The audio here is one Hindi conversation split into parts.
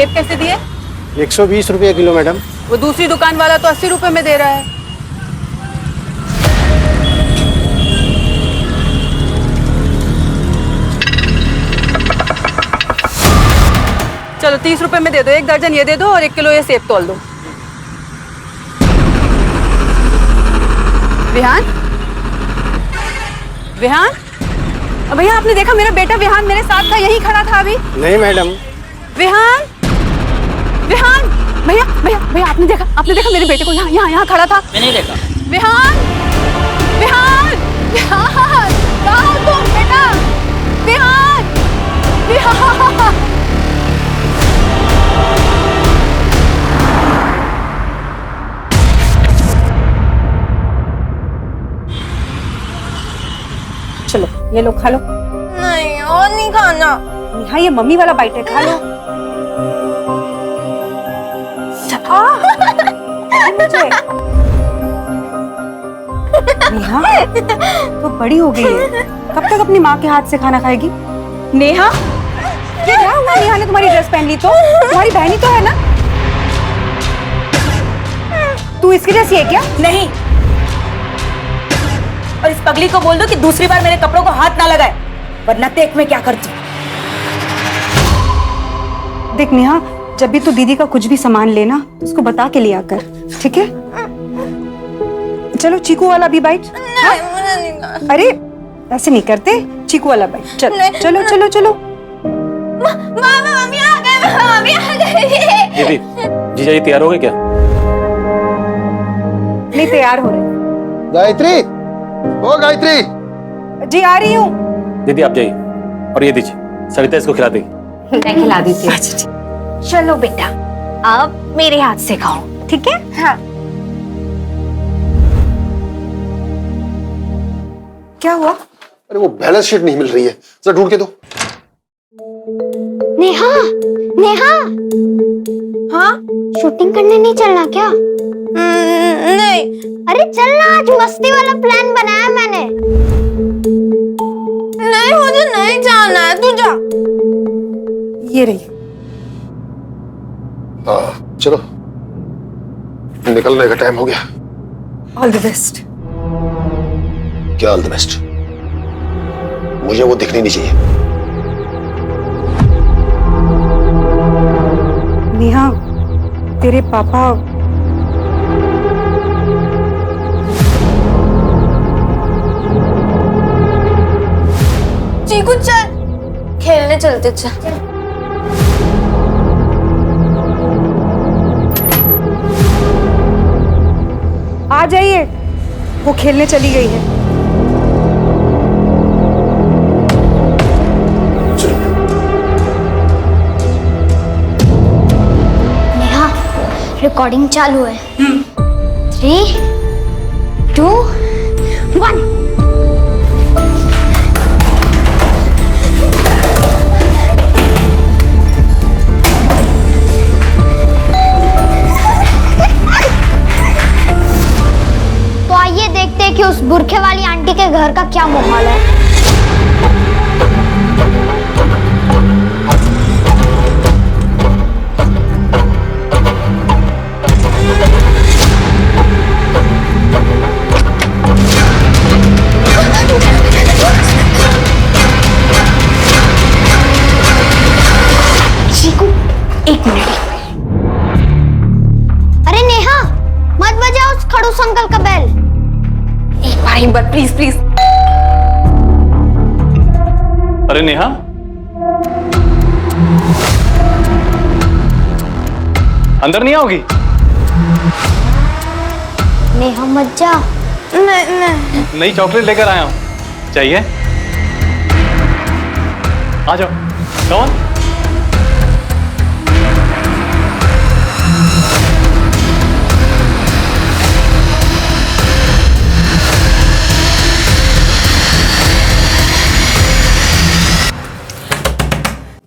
सेब कैसे दिए? 120 रुपये किलो मैडम। वो दूसरी दुकान वाला तो 80 रुपए में दे रहा है। चलो 30 रुपए में दे दो, 1 दर्जन ये दे दो और 1 किलो ये सेब तोल दो। विहान, विहान, भैया आपने देखा मेरा बेटा विहान मेरे साथ था, यहीं खड़ा था अभी। नहीं मैडम। विहान, विहान, भैया भैया भैया आपने देखा मेरे बेटे को यहाँ खड़ा था? मैंने देखा। विहान, विहान, विहान, कहाँ हो तुम बेटा? विहान, विहान। चलो ये लो खा लो। नहीं और नहीं खाना। नेहा ये मम्मी वाला बाइट है, खा लो। मुझे नेहा तो बड़ी हो गई है, कब तक अपनी माँ के हाथ से खाना खाएगी? नेहा ये क्या हुआ? नेहा ने तुम्हारी ड्रेस पहन ली तो? तुम्हारी बहन ही तो है ना? तू इसकी जैसी है क्या? नहीं, और इस पगली को बोल दो कि दूसरी बार मेरे कपड़ों को हाथ ना लगाए, वरना देख मैं क्या करती। देख नेहा, जब भी तू दीदी का कुछ भी सामान लेना तो उसको बता के लिया कर, ठीक है? चलो चीकू वाला भी बाइट। नहीं, मुझे नहीं खाना। अरे ऐसे नहीं करते, चीकू वाला बाइट। चलो चलो चलो चलो। मम्मी आ गए, मम्मी आ गए। दीदी, जीजा जी तैयार हो गए क्या? नहीं तैयार हो रहे। गायत्री, ओ गायत्री। जी आ रही हूँ। दीदी आप जाइए और ये दीजिए, सविता इसको खिला देगी। मैं खिला देती हूँ। चलो बेटा, अब मेरे हाथ से खाओ, ठीक है? हाँ। क्या हुआ? अरे वो बैलेंस शीट नहीं मिल रही है, जरा ढूंढ के दो। नेहा, नेहा, हाँ? शूटिंग करने नहीं चलना क्या? नहीं। अरे चलना, आज मस्ती वाला प्लान बनाया मैंने। नहीं, मुझे नहीं जाना है, तू जा। ये रही। हाँ चलो, निकलने का टाइम हो गया। All the best. क्या ऑल द बेस्ट? मुझे वो दिखनी नहीं चाहिए। नेहा, तेरे पापा चीकू चल, खेलने चलते। चल। आ जाइए, वो खेलने चली गई है। नेहा, रिकॉर्डिंग चालू है। 3, 2, 1। तो आइए देखते हैं कि उस बुरखे वाली आंटी के घर का क्या माहौल है। चीकू, 1 मिनट। अरे नेहा, मत बजाओ उस खड़ूस अंकल का बेल। एक बार प्लीज प्लीज। अरे नेहा, अंदर नहीं आओगी? नेहा मत जा। नहीं। नई चॉकलेट लेकर आया हूँ, चाहिए? आ जाओ, कौन?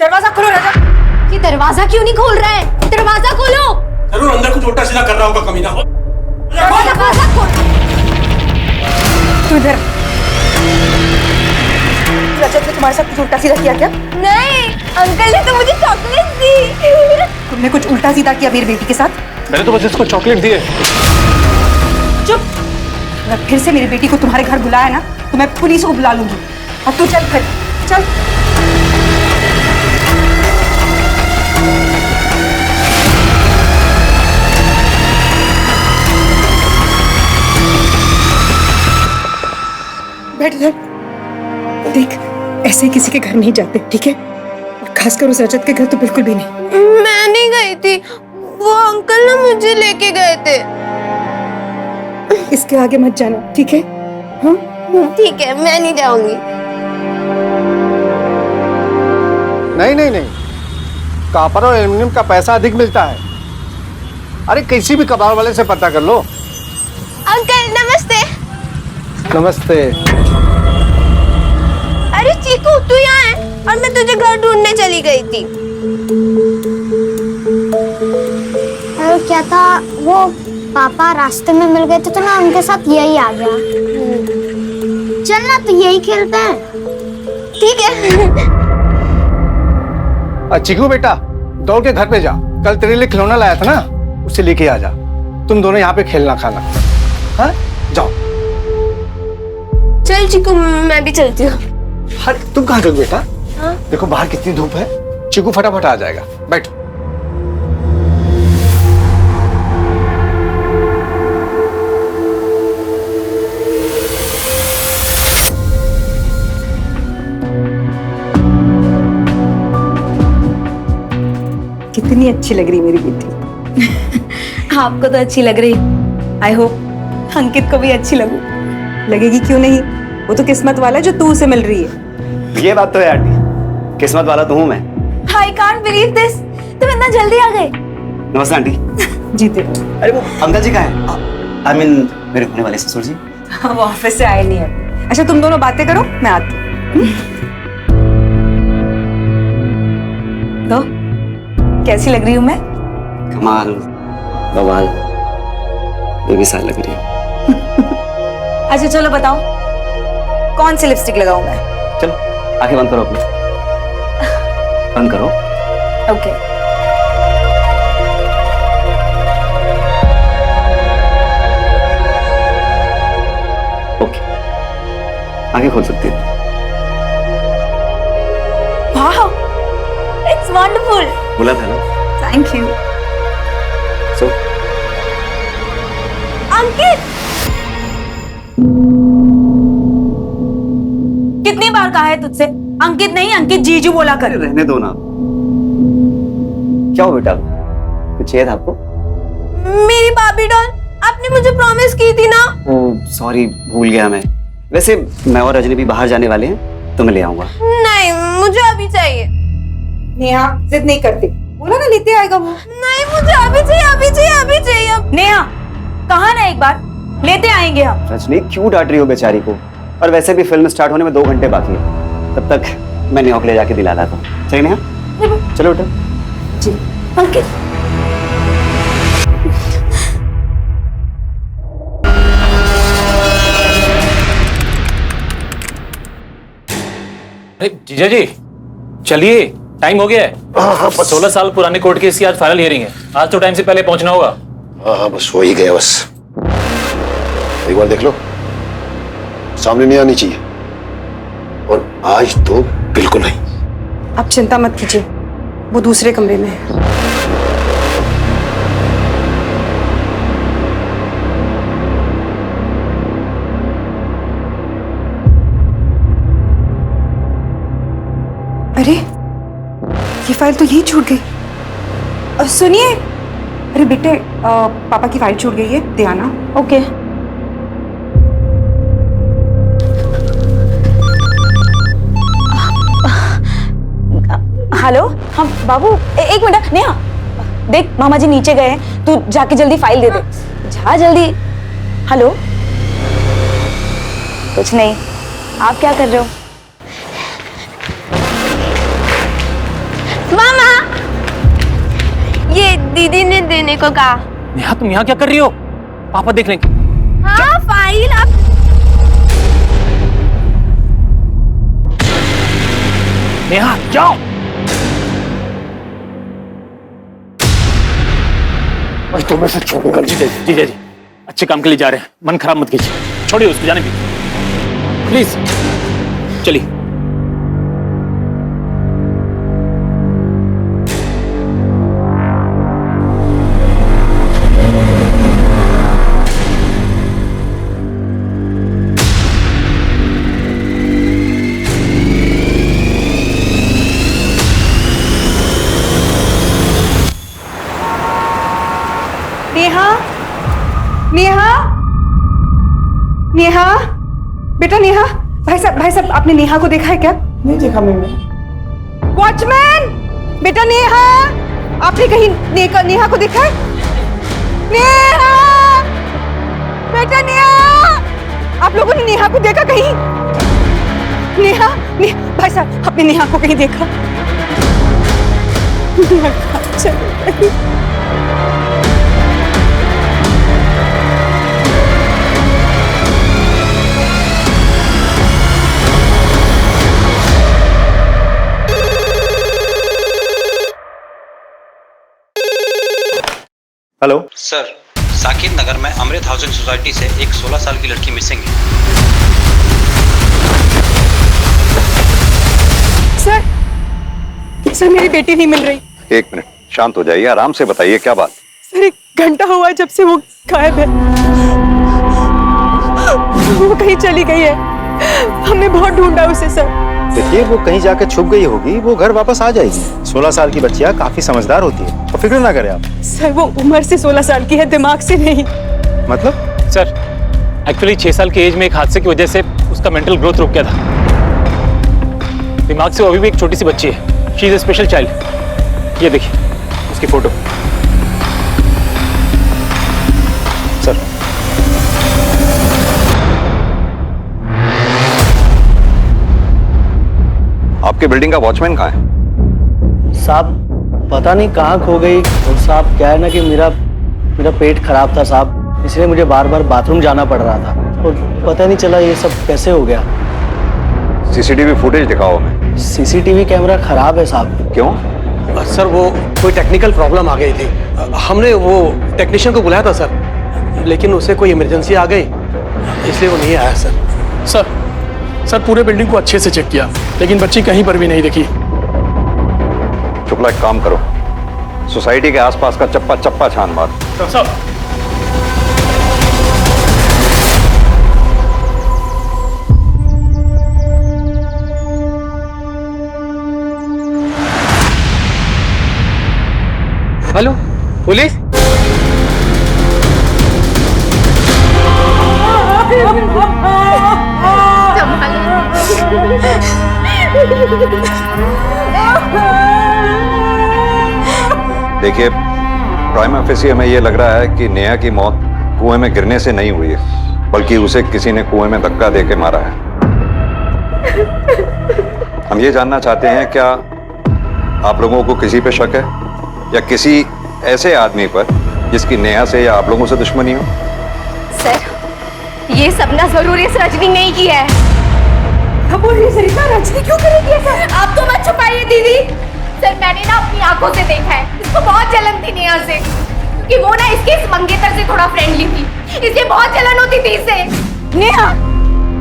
दरवाजा खोलो राजा। ये दरवाजा क्यों नहीं खोल रहा है? दरवाजा खोलो। जरूर अंदर कुछ उल्टा सीधा कर रहा होगा कमीना। दरवाजा खोल। तू इधर। रजत ने तुम्हारे साथ कुछ उल्टा सीधा किया क्या? नहीं, अंकल ने तो मुझे चॉकलेट दी। तुम तुमने कुछ उल्टा सीधा किया मेरी बेटी के साथ? मैंने तो बस इसको चॉकलेट दिए। चुप। अगर फिर से मेरी बेटी को तुम्हारे घर बुलाया ना तो मैं पुलिस को बुला लूंगी। अब तू चल फिर, चल। बैठ बैठ। देख, ऐसे किसी के घर नहीं जाते, ठीक है? और खासकर उस रजत के घर तो बिल्कुल भी नहीं। मैं नहीं गई थी, वो अंकल ना मुझे लेके गए थे। इसके आगे मत जाना, ठीक है? हाँ? ठीक है, मैं नहीं जाऊंगी। नहीं नहीं नहीं, कॉपर और एल्युमिनियम का पैसा अधिक मिलता है। अरे किसी भी कबाड़ वाले से पता कर लो। अंकल नमस्ते। नमस्ते। अरे चीकू, तू यहाँ है और मैं तुझे घर ढूंढने चली गई थी। अरे क्या था, वो पापा रास्ते में मिल गए थे तो ना उनके साथ यही आ गया। चल ना, तो यही खेलते हैं। ठीक है। चिकू बेटा, दौड़ के घर पे जा। कल तेरे लिए खिलौना लाया था ना, उसे लेके आ जा। तुम दोनों यहाँ पे खेलना खाना। हाँ, जाओ। चल चीकू, मैं भी चलती हूँ। अरे तुम कहाँ चल बेटा? हाँ? देखो बाहर कितनी धूप है। चिकू फटाफट आ जाएगा, बैठो। कितनी अच्छी लग रही मेरी बेटी। आपको तो अच्छी लग रही। आई होप अंकित को भी अच्छी लगू। लगेगी क्यों नहीं, वो तो किस्मत वाला है जो तू उसे मिल रही है। ये बात तो है आंटी, किस्मत वाला तो हूँ मैं। I can't believe this, तुम इतना जल्दी आ गए। नमस्ते आंटी। जीते। अरे वो अंकल जी कहाँ हैं? आई मीन मेरे होने वाले ससुर जी। वो ऑफिस से आए नहीं है। अच्छा तुम दोनों बातें करो, मैं आती हूँ। तो कैसी लग रही हूँ मैं? कमाल, बवाल, बेमिसाल लग रही है। अच्छा चलो बताओ, कौन सी लिपस्टिक लगाऊं मैं? चलो आंखें बंद करो अपनी, बंद करो। ओके। ओके, आंखें खोल सकती है। वाह, इट्स वंडरफुल। बोला था ना। Thank you. सो अंकित, कितनी बार कहा है तुझसे अंकित नहीं अंकित जीजू बोला कर। रहने दो ना। क्या हो बेटा, कुछ चाहिए था आपको? मेरी बाबी डॉल, आपने मुझे प्रॉमिस की थी ना। ओह सॉरी, भूल गया मैं। वैसे मैं और रजनी भी बाहर जाने वाले हैं, तो मैं ले आऊंगा। नहीं, मुझे अभी चाहिए। नेहा जिद नहीं करती, बोला ना लेते आएगा वो। नहीं, मुझे अभी चाहिए, अभी चाहिए, अभी चाहिए। नेहा, कहा ना एक बार, लेते आएंगे हम। रजनी क्यों डांट रही हो बेचारी को? और वैसे भी फिल्म स्टार्ट होने में 2 घंटे बाकी है, तब तक मैं न्यूयॉर्क ले जाके दिला लाता हूँ। सही नेहा? चलो बेटा। जी अंकित, अरे जीजा जी चलिए, टाइम हो गया है। 16 साल पुराने कोर्ट केस की आज फाइनल हियरिंग है। आज तो टाइम से पहले पहुंचना होगा। हाँ हाँ बस हो ही गया बस। एक बार देख लो, सामने नहीं आनी चाहिए, और आज तो बिल्कुल नहीं। आप चिंता मत कीजिए, वो दूसरे कमरे में है। अरे ये फाइल तो यही छूट गई। सुनिए, अरे बेटे, पापा की फाइल छूट गई है, दे आना। ओके। हेलो, हाँ बाबू, एक मिनट। नेहा देख, मामा जी नीचे गए हैं, तू जाके जल्दी फाइल दे दे। जा जल्दी। हेलो, कुछ नहीं, आप क्या कर रहे हो? मामा, ये दीदी ने देने को कहा। नेहा तुम यहाँ क्या कर रही हो? पापा देख लेंगे। हाँ, फाइल आप। नेहा जाओ। आज तो मैं से छोड़ूंगा नहीं। जीजा जी अच्छे काम के लिए जा रहे हैं, मन खराब मत कीजिए, छोड़िए उसको, जाने दीजिए प्लीज। चलिए। नेहा, नेहा, नेहा, बेटा नेहा, भाई साहब आपने नेहा को देखा है क्या? नहीं देखा मैंने। वॉचमैन, बेटा नेहा, आपने कहीं नेहा को देखा है? नेहा, बेटा नेहा, आप लोगों ने नेहा को देखा कहीं? नेहा, भाई साहब आपने नेहा को कहीं देखा? हेलो सर, साकिब नगर में अमृत हाउसिंग सोसाइटी से एक 16 साल की लड़की मिसिंग है। सर मेरी बेटी नहीं मिल रही। एक मिनट, शांत हो जाइए, आराम से बताइए क्या बात। सर 1 घंटा हुआ है जब से वो गायब है, वो कहीं चली गई है, हमने बहुत ढूंढा उसे सर। देखिए वो कहीं जाकर छुप गई होगी, वो घर वापस आ जाएगी। 16 साल की बच्चियां काफी समझदार होती है, तो फिक्र ना करें आप। सर वो उम्र से 16 साल की है, दिमाग से नहीं। मतलब? सर एक्चुअली 6 साल की एज में एक हादसे की वजह से उसका मेंटल ग्रोथ रुक गया था, दिमाग से वो अभी भी एक छोटी सी बच्ची है। She is a special child. ये देखिए उसकी फोटो। सर आपके बिल्डिंग का वॉचमैन कहाँ है? साहब पता नहीं कहाँ खो गई। और साहब क्या है ना कि मेरा पेट खराब था साहब, इसलिए मुझे बार बार बाथरूम जाना पड़ रहा था और पता नहीं चला ये सब कैसे हो गया। सीसीटीवी फुटेज दिखाओ हमें। सीसीटीवी कैमरा खराब है साहब। क्यों? सर वो कोई टेक्निकल प्रॉब्लम आ गई थी, हमने वो टेक्नीशियन को बुलाया था सर, लेकिन उसे कोई इमरजेंसी आ गई इसलिए वो नहीं आया सर। सर पूरे बिल्डिंग को अच्छे से चेक किया लेकिन बच्ची कहीं पर भी नहीं दिखी। शुक्ला एक काम करो, सोसाइटी के आसपास का चप्पा चप्पा छान मार। Sir hello police? देखिए प्राइम ऑफिसिया में ये लग रहा है कि नेहा की मौत कुएं में गिरने से नहीं हुई है, बल्कि उसे किसी ने कुएं में धक्का देके मारा है। हम ये जानना चाहते हैं क्या आप लोगों को किसी पे शक है या किसी ऐसे आदमी पर जिसकी नेहा से या आप लोगों से दुश्मनी हो? सर ये सपना जरूर इस रजनी नहीं किया है। रजनी क्यों करेगी ऐसा? आप तो मत छुपाइए दीदी। सर मैंने ना अपनी आंखों से देखा है, इसको बहुत जलन थी नेहा से, क्योंकि वो ना इसके इस मंगेतर से थोड़ा फ्रेंडली थी, इसलिए बहुत जलन होती थी इससे। नेहा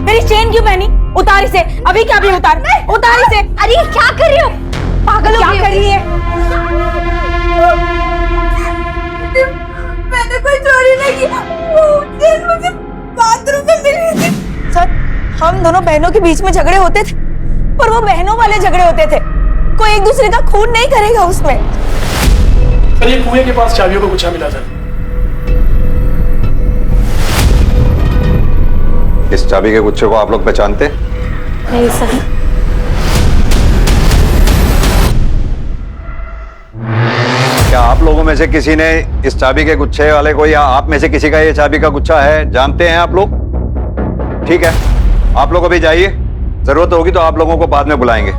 मेरी चेन क्यों पहनी? उतार इसे अभी, क्या भी उतार, उतार इसे। अरे क्या कर रही हो? पागल हो क्या कर रही है? मैंने कोई चोरी नहीं की, मुझे बाथरूम में मिली थी। सर हम दोनों बहनों के बीच में झगड़े होते थे, पर वो बहनों वाले झगड़े होते थे, कोई एक दूसरे का खून नहीं करेगा उसमें। सर ये कुएं के पास चाबियों का गुच्छा मिला था। इस चाबी के गुच्छे को आप लोग पहचानते? नहीं सर। क्या आप लोगों में से किसी ने इस चाबी के गुच्छे वाले को या आप में से किसी का ये चाबी का गुच्छा है, जानते हैं आप लोग? ठीक है, आप लोग अभी जाइए, जरूरत होगी तो आप लोगों को बाद में बुलाएंगे।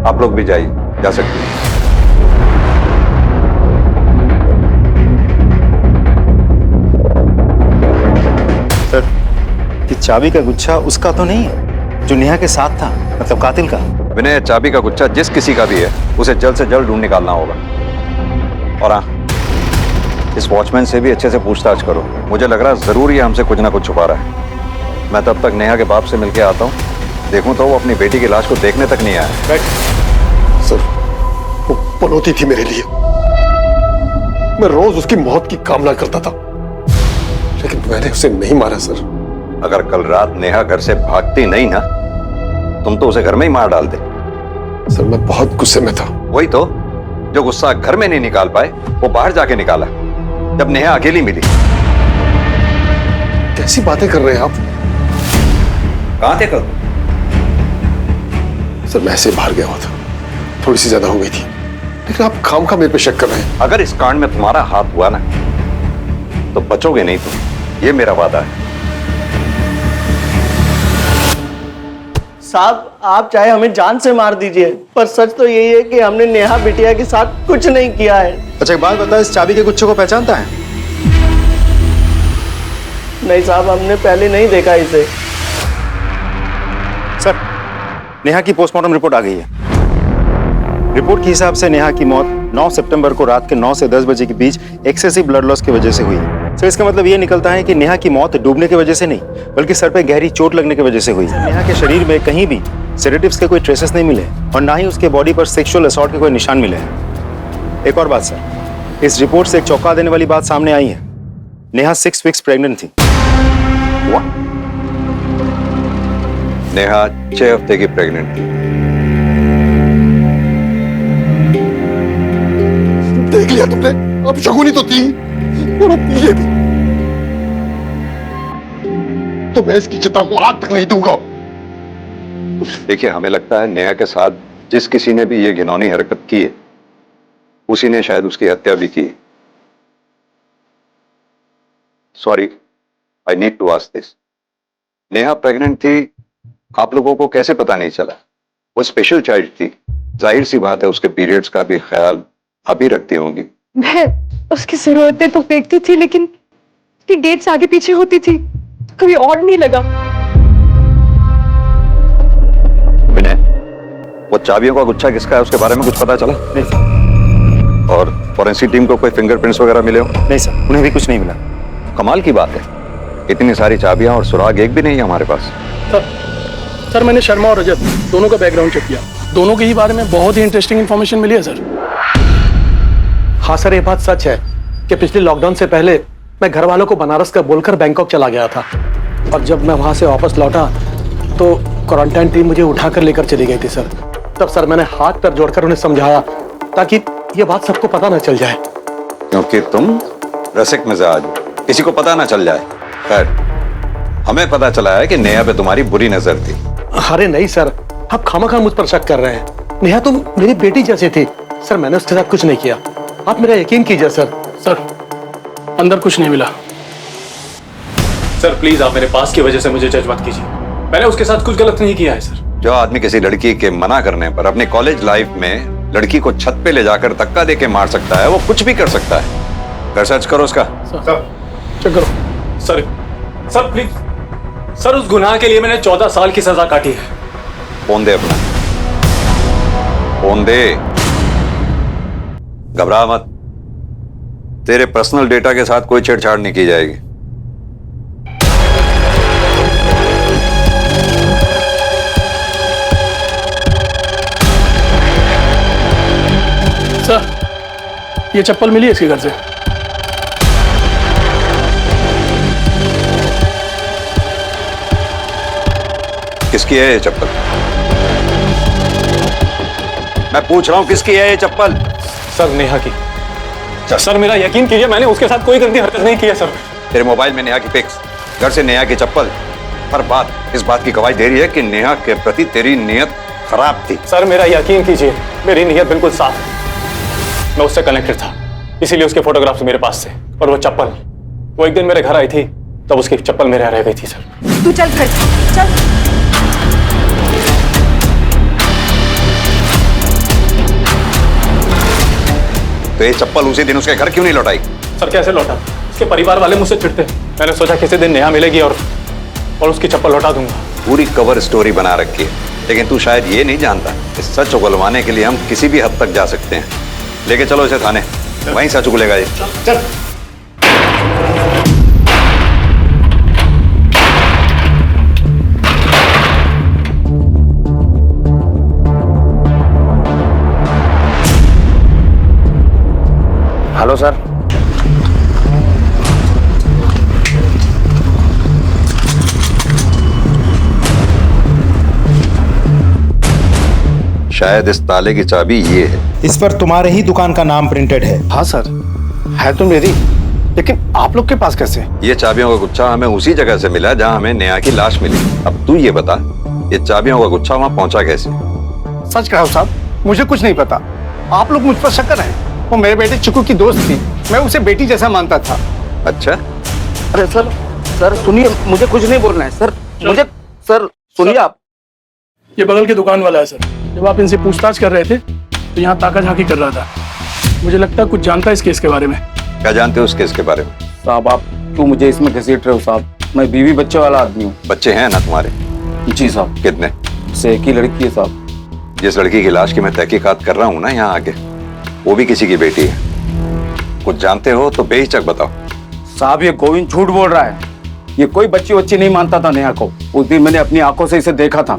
आप लोग भी जाइए, जा सकते हैं। सर ये चाबी का गुच्छा उसका तो नहीं है जो नेहा के साथ था, मतलब कातिल का? विनय, चाबी का गुच्छा जिस किसी का भी है उसे जल्द से जल्द ढूंढ निकालना होगा। और हाँ, इस वॉचमैन से भी अच्छे से पूछताछ करो। मुझे लग रहा जरूर ये हमसे कुछ ना कुछ छुपा रहा है। मैं तब तक नेहा के बाप से मिलके आता हूँ। देखूं तो वो अपनी बेटी की लाश को देखने तक नहीं आया। सर, वो पनौती थी मेरे लिए। मैं रोज उसकी मौत की कामना करता था, लेकिन मैंने उसे नहीं मारा सर। अगर कल रात नेहा घर से भागती नहीं ना, तुम तो उसे घर में ही मार डालते। सर, मैं बहुत गुस्से में था। वही तो, जो गुस्सा घर में नहीं निकाल पाए वो बाहर जाके निकाला जब नेहा अकेली मिली। कैसी बातें कर रहे हैं आप? कहां थे कल? सर, मैं ऐसे बाहर गया हुआ था, थोड़ी सी ज्यादा हो गई थी, लेकिन आप खामखा मेरे पे शक कर रहे हैं। अगर इस कांड में तुम्हारा हाथ हुआ ना तो बचोगे नहीं तुम, ये मेरा वादा है। साहब, आप चाहे हमें जान से मार दीजिए, पर सच तो यही है कि हमने नेहा बिटिया के साथ कुछ नहीं किया है। अच्छा, एक बात बता, इस चाबी के गुच्छे को पहचानता है? नहीं साहब, हमने पहले नहीं देखा इसे। सर, नेहा की पोस्टमार्टम रिपोर्ट आ गई है। रिपोर्ट के हिसाब से नेहा की मौत 9 सितंबर को रात के 9 से 10 बजे के बीच एक्सेसिव ब्लड लॉस की वजह से हुई है। सर, इसका मतलब ये निकलता है कि नेहा की मौत डूबने की वजह से नहीं, बल्कि सर पे गहरी चोट लगने की वजह से हुई है। नेहा के शरीर में कहीं भी सेडेटिव्स के कोई ट्रेसेस नहीं मिले और ना ही उसके बॉडी पर सेक्सुअल असॉल्ट के कोई निशान मिले हैं। एक और बात सर, इस रिपोर्ट से एक चौंका देने वाली बात सामने आई है। नेहा 6 वीक्स प्रेग्नेंट थी। नेहा 6 हफ्ते की प्रेग्नेंट थी। देख लिया तुमने, अब शगुनी तो थी और अब ये भी। तो मैं इसकी चिता को आग तक नहीं दूंगा। देखिए, हमें लगता है नेहा के साथ जिस किसी ने भी ये घिनौनी हरकत की है, उसी ने शायद उसकी हत्या भी की। Sorry, I need to ask this. Neha pregnant थी, आप लोगों को कैसे पता नहीं चला? वो स्पेशल चाइल्ड थी, जाहिर सी बात है उसके पीरियड्स का भी ख्याल अभी रखती होंगी। मैं उसकी जरूरतें तो देखती थी, लेकिन उसकी डेट्स आगे पीछे होती थी, कभी और नहीं लगा। विनय, वो चाबियों का गुच्छा किसका है, उसके बारे में कुछ पता चला? नहीं सर। और फॉरेंसिक टीम को कोई फिंगरप्रिंट्स वगैरह मिले हो? नहीं सर, उन्हें भी कुछ नहीं मिला। कमाल की बात है, इतनी सारी चाबियां और सुराग एक भी नहीं है हमारे पास। सर, मैंने शर्मा और रजत दोनों का बैकग्राउंड चेक किया। दोनों के ही बारे में बहुत ही इंटरेस्टिंग इन्फॉर्मेशन मिली है सर। हाँ सर, ये बात सच है कि पिछले लॉकडाउन से पहले मैं घर वालों को बनारस का बोलकर बैंकॉक चला गया था, और जब मैं वहां से वापस लौटा तो क्वारंटाइन टीम मुझे उठाकर लेकर चली गई थी सर। तब सर मैंने हाथ पैर जोड़कर उन्हें समझाया ताकि ये बात सबको पता ना चल जाए। क्योंकि तुम रसिक मिजाज, किसी को पता ना चल जाए। खैर, हमें पता चला है कि नेहा पे तुम्हारी बुरी नजर थी। अरे नहीं सर, आप खामखा मुझ पर शक कर रहे हैं। नेहा तुम मेरी बेटी जैसी थी सर, मैंने उसके साथ कुछ नहीं किया, आप मेरा यकीन कीजिए सर। सर, अंदर कुछ नहीं मिला। सर प्लीज, आप मेरे पास की वजह से मुझे जज मत कीजिए। मैंने उसके साथ कुछ गलत नहीं किया है सर। जो आदमी किसी लड़की के मना करने पर अपनी कॉलेज लाइफ में लड़की को छत पे ले जाकर धक्का देके मार सकता है, वो कुछ भी कर सकता है। कर सर्च करो उसका। सर, चेक करो। सर प्लीज, सर उस गुनाह के लिए मैंने 14 साल की सजा काटी है। फोन दे अपना, फोन दे। घबरा मत, तेरे पर्सनल डेटा के साथ कोई छेड़छाड़ नहीं की जाएगी। सर, ये चप्पल मिली है इसके घर से। किसकी है ये चप्पल? मैं पूछ रहा हूं किसकी है ये चप्पल? सर नेहा की। सर मेरा यकीन कीजिए, मैंने उसके साथ कोई गंदी हरकत नहीं की है सर। तेरे मोबाइल में नेहा की पिक्स, घर से नेहा की चप्पल, हर बात इस बात की गवाही दे रही है कि नेहा के प्रति तेरी नीयत खराब थी। सर मेरा यकीन कीजिए, मेरी नीयत बिल्कुल साफ है। मैं उससे कनेक्टेड था, इसीलिए उसके फोटोग्राफ्स मेरे पास थे। और वो चप्पल, वो एक दिन मेरे घर आई थी, तब उसकी चप्पल मेरे यहाँ रह गई थी सर। तू चल घर, चल। तो ये चप्पल उसी दिन उसके घर क्यों नहीं लौटाई? सर कैसे लौटा? उसके परिवार वाले मुझसे चिढ़ते। मैंने सोचा किसी दिन नेहा मिलेगी और उसकी चप्पल लौटा दूंगा। पूरी कवर स्टोरी बना रखी है, लेकिन तू शायद ये नहीं जानता, इस सच उगलवाने के लिए हम किसी भी हद तक जा सकते हैं। लेके चलो इसे थाने, वहीं सच उगलेगा ये। चल। Hello sir. शायद इस ताले की चाबी ये है। इस पर तुम्हारे ही दुकान का नाम प्रिंटेड है। हाँ सर, है तो मेरी, लेकिन आप लोग के पास कैसे? ये चाबियों का गुच्छा हमें उसी जगह से मिला जहां हमें नेहा की लाश मिली। अब तू ये बता, ये चाबियों का गुच्छा वहां पहुंचा कैसे? सच कहो साहब, मुझे कुछ नहीं पता। आप लोग मुझ पर शक कर रहे हैं। वो मेरे बेटे चिकू की दोस्त थी, मैं उसे बेटी जैसा मानता था। अच्छा, अरे सर सुनिए, मुझे कुछ नहीं बोलना है सर। मुझे सर सुनिए आप। ये बगल के दुकान वाला है सर। जब आप इनसे पूछताछ कर रहे थे तो यहाँ ताका झांकी कर रहा था। मुझे लगता है कुछ जानता है इस केस के बारे में। क्या जानते हो उस केस के बारे में? साहब आप क्यों मुझे इसमें घसीट रहे हो साहब? मैं बीवी बच्चे वाला आदमी हूँ। बच्चे हैं ना तुम्हारे? जी साहब। कितने? से एक ही लड़की है साहब। जिस लड़की की लाश की मैं तहकीकात कर रहा हूँ ना यहाँ आके, वो भी किसी की बेटी है। कुछ जानते हो तो बेहिचक बताओ। साहब ये गोविंद झूठ बोल रहा है। ये कोई बच्ची वच्ची नहीं मानता था नेहा को। उस दिन मैंने अपनी आंखों से इसे देखा था।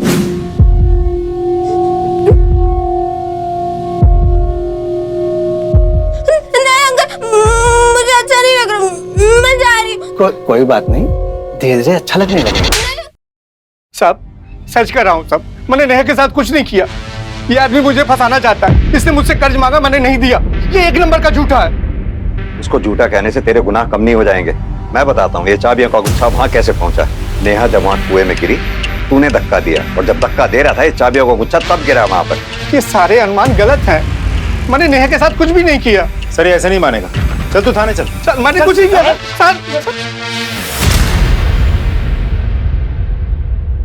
मुझे अच्छा नहीं लग रहा, मैं जा रही हूँ। कोई बात नहीं, धीरे धीरे अच्छा लगने लगेगा। साहब सच कर रहा हूँ साहब, मैंने नेहा के साथ कुछ नहीं किया। ये आदमी मुझे फंसाना चाहता है। इसने मुझसे कर्ज मांगा, मैंने नहीं दिया। ये एक नंबर का झूठा है। उसको झूठा कहने से तेरे गुनाह कम नहीं हो जाएंगे। मैं बताता हूँ ये चाबियों का गुच्छा वहां कैसे पहुंचा। नेहा जब वहां कुएं में गिरी, तूने धक्का दिया, और जब धक्का दे रहा था ये चाबियों का गुच्छा तब गिरा वहां पर। ये सारे अनुमान गलत हैं। मैंने नेहा के साथ कुछ भी नहीं किया। सर ये ऐसे नहीं मानेगा। चल तू थाने चल। मैंने कुछ नहीं किया सर।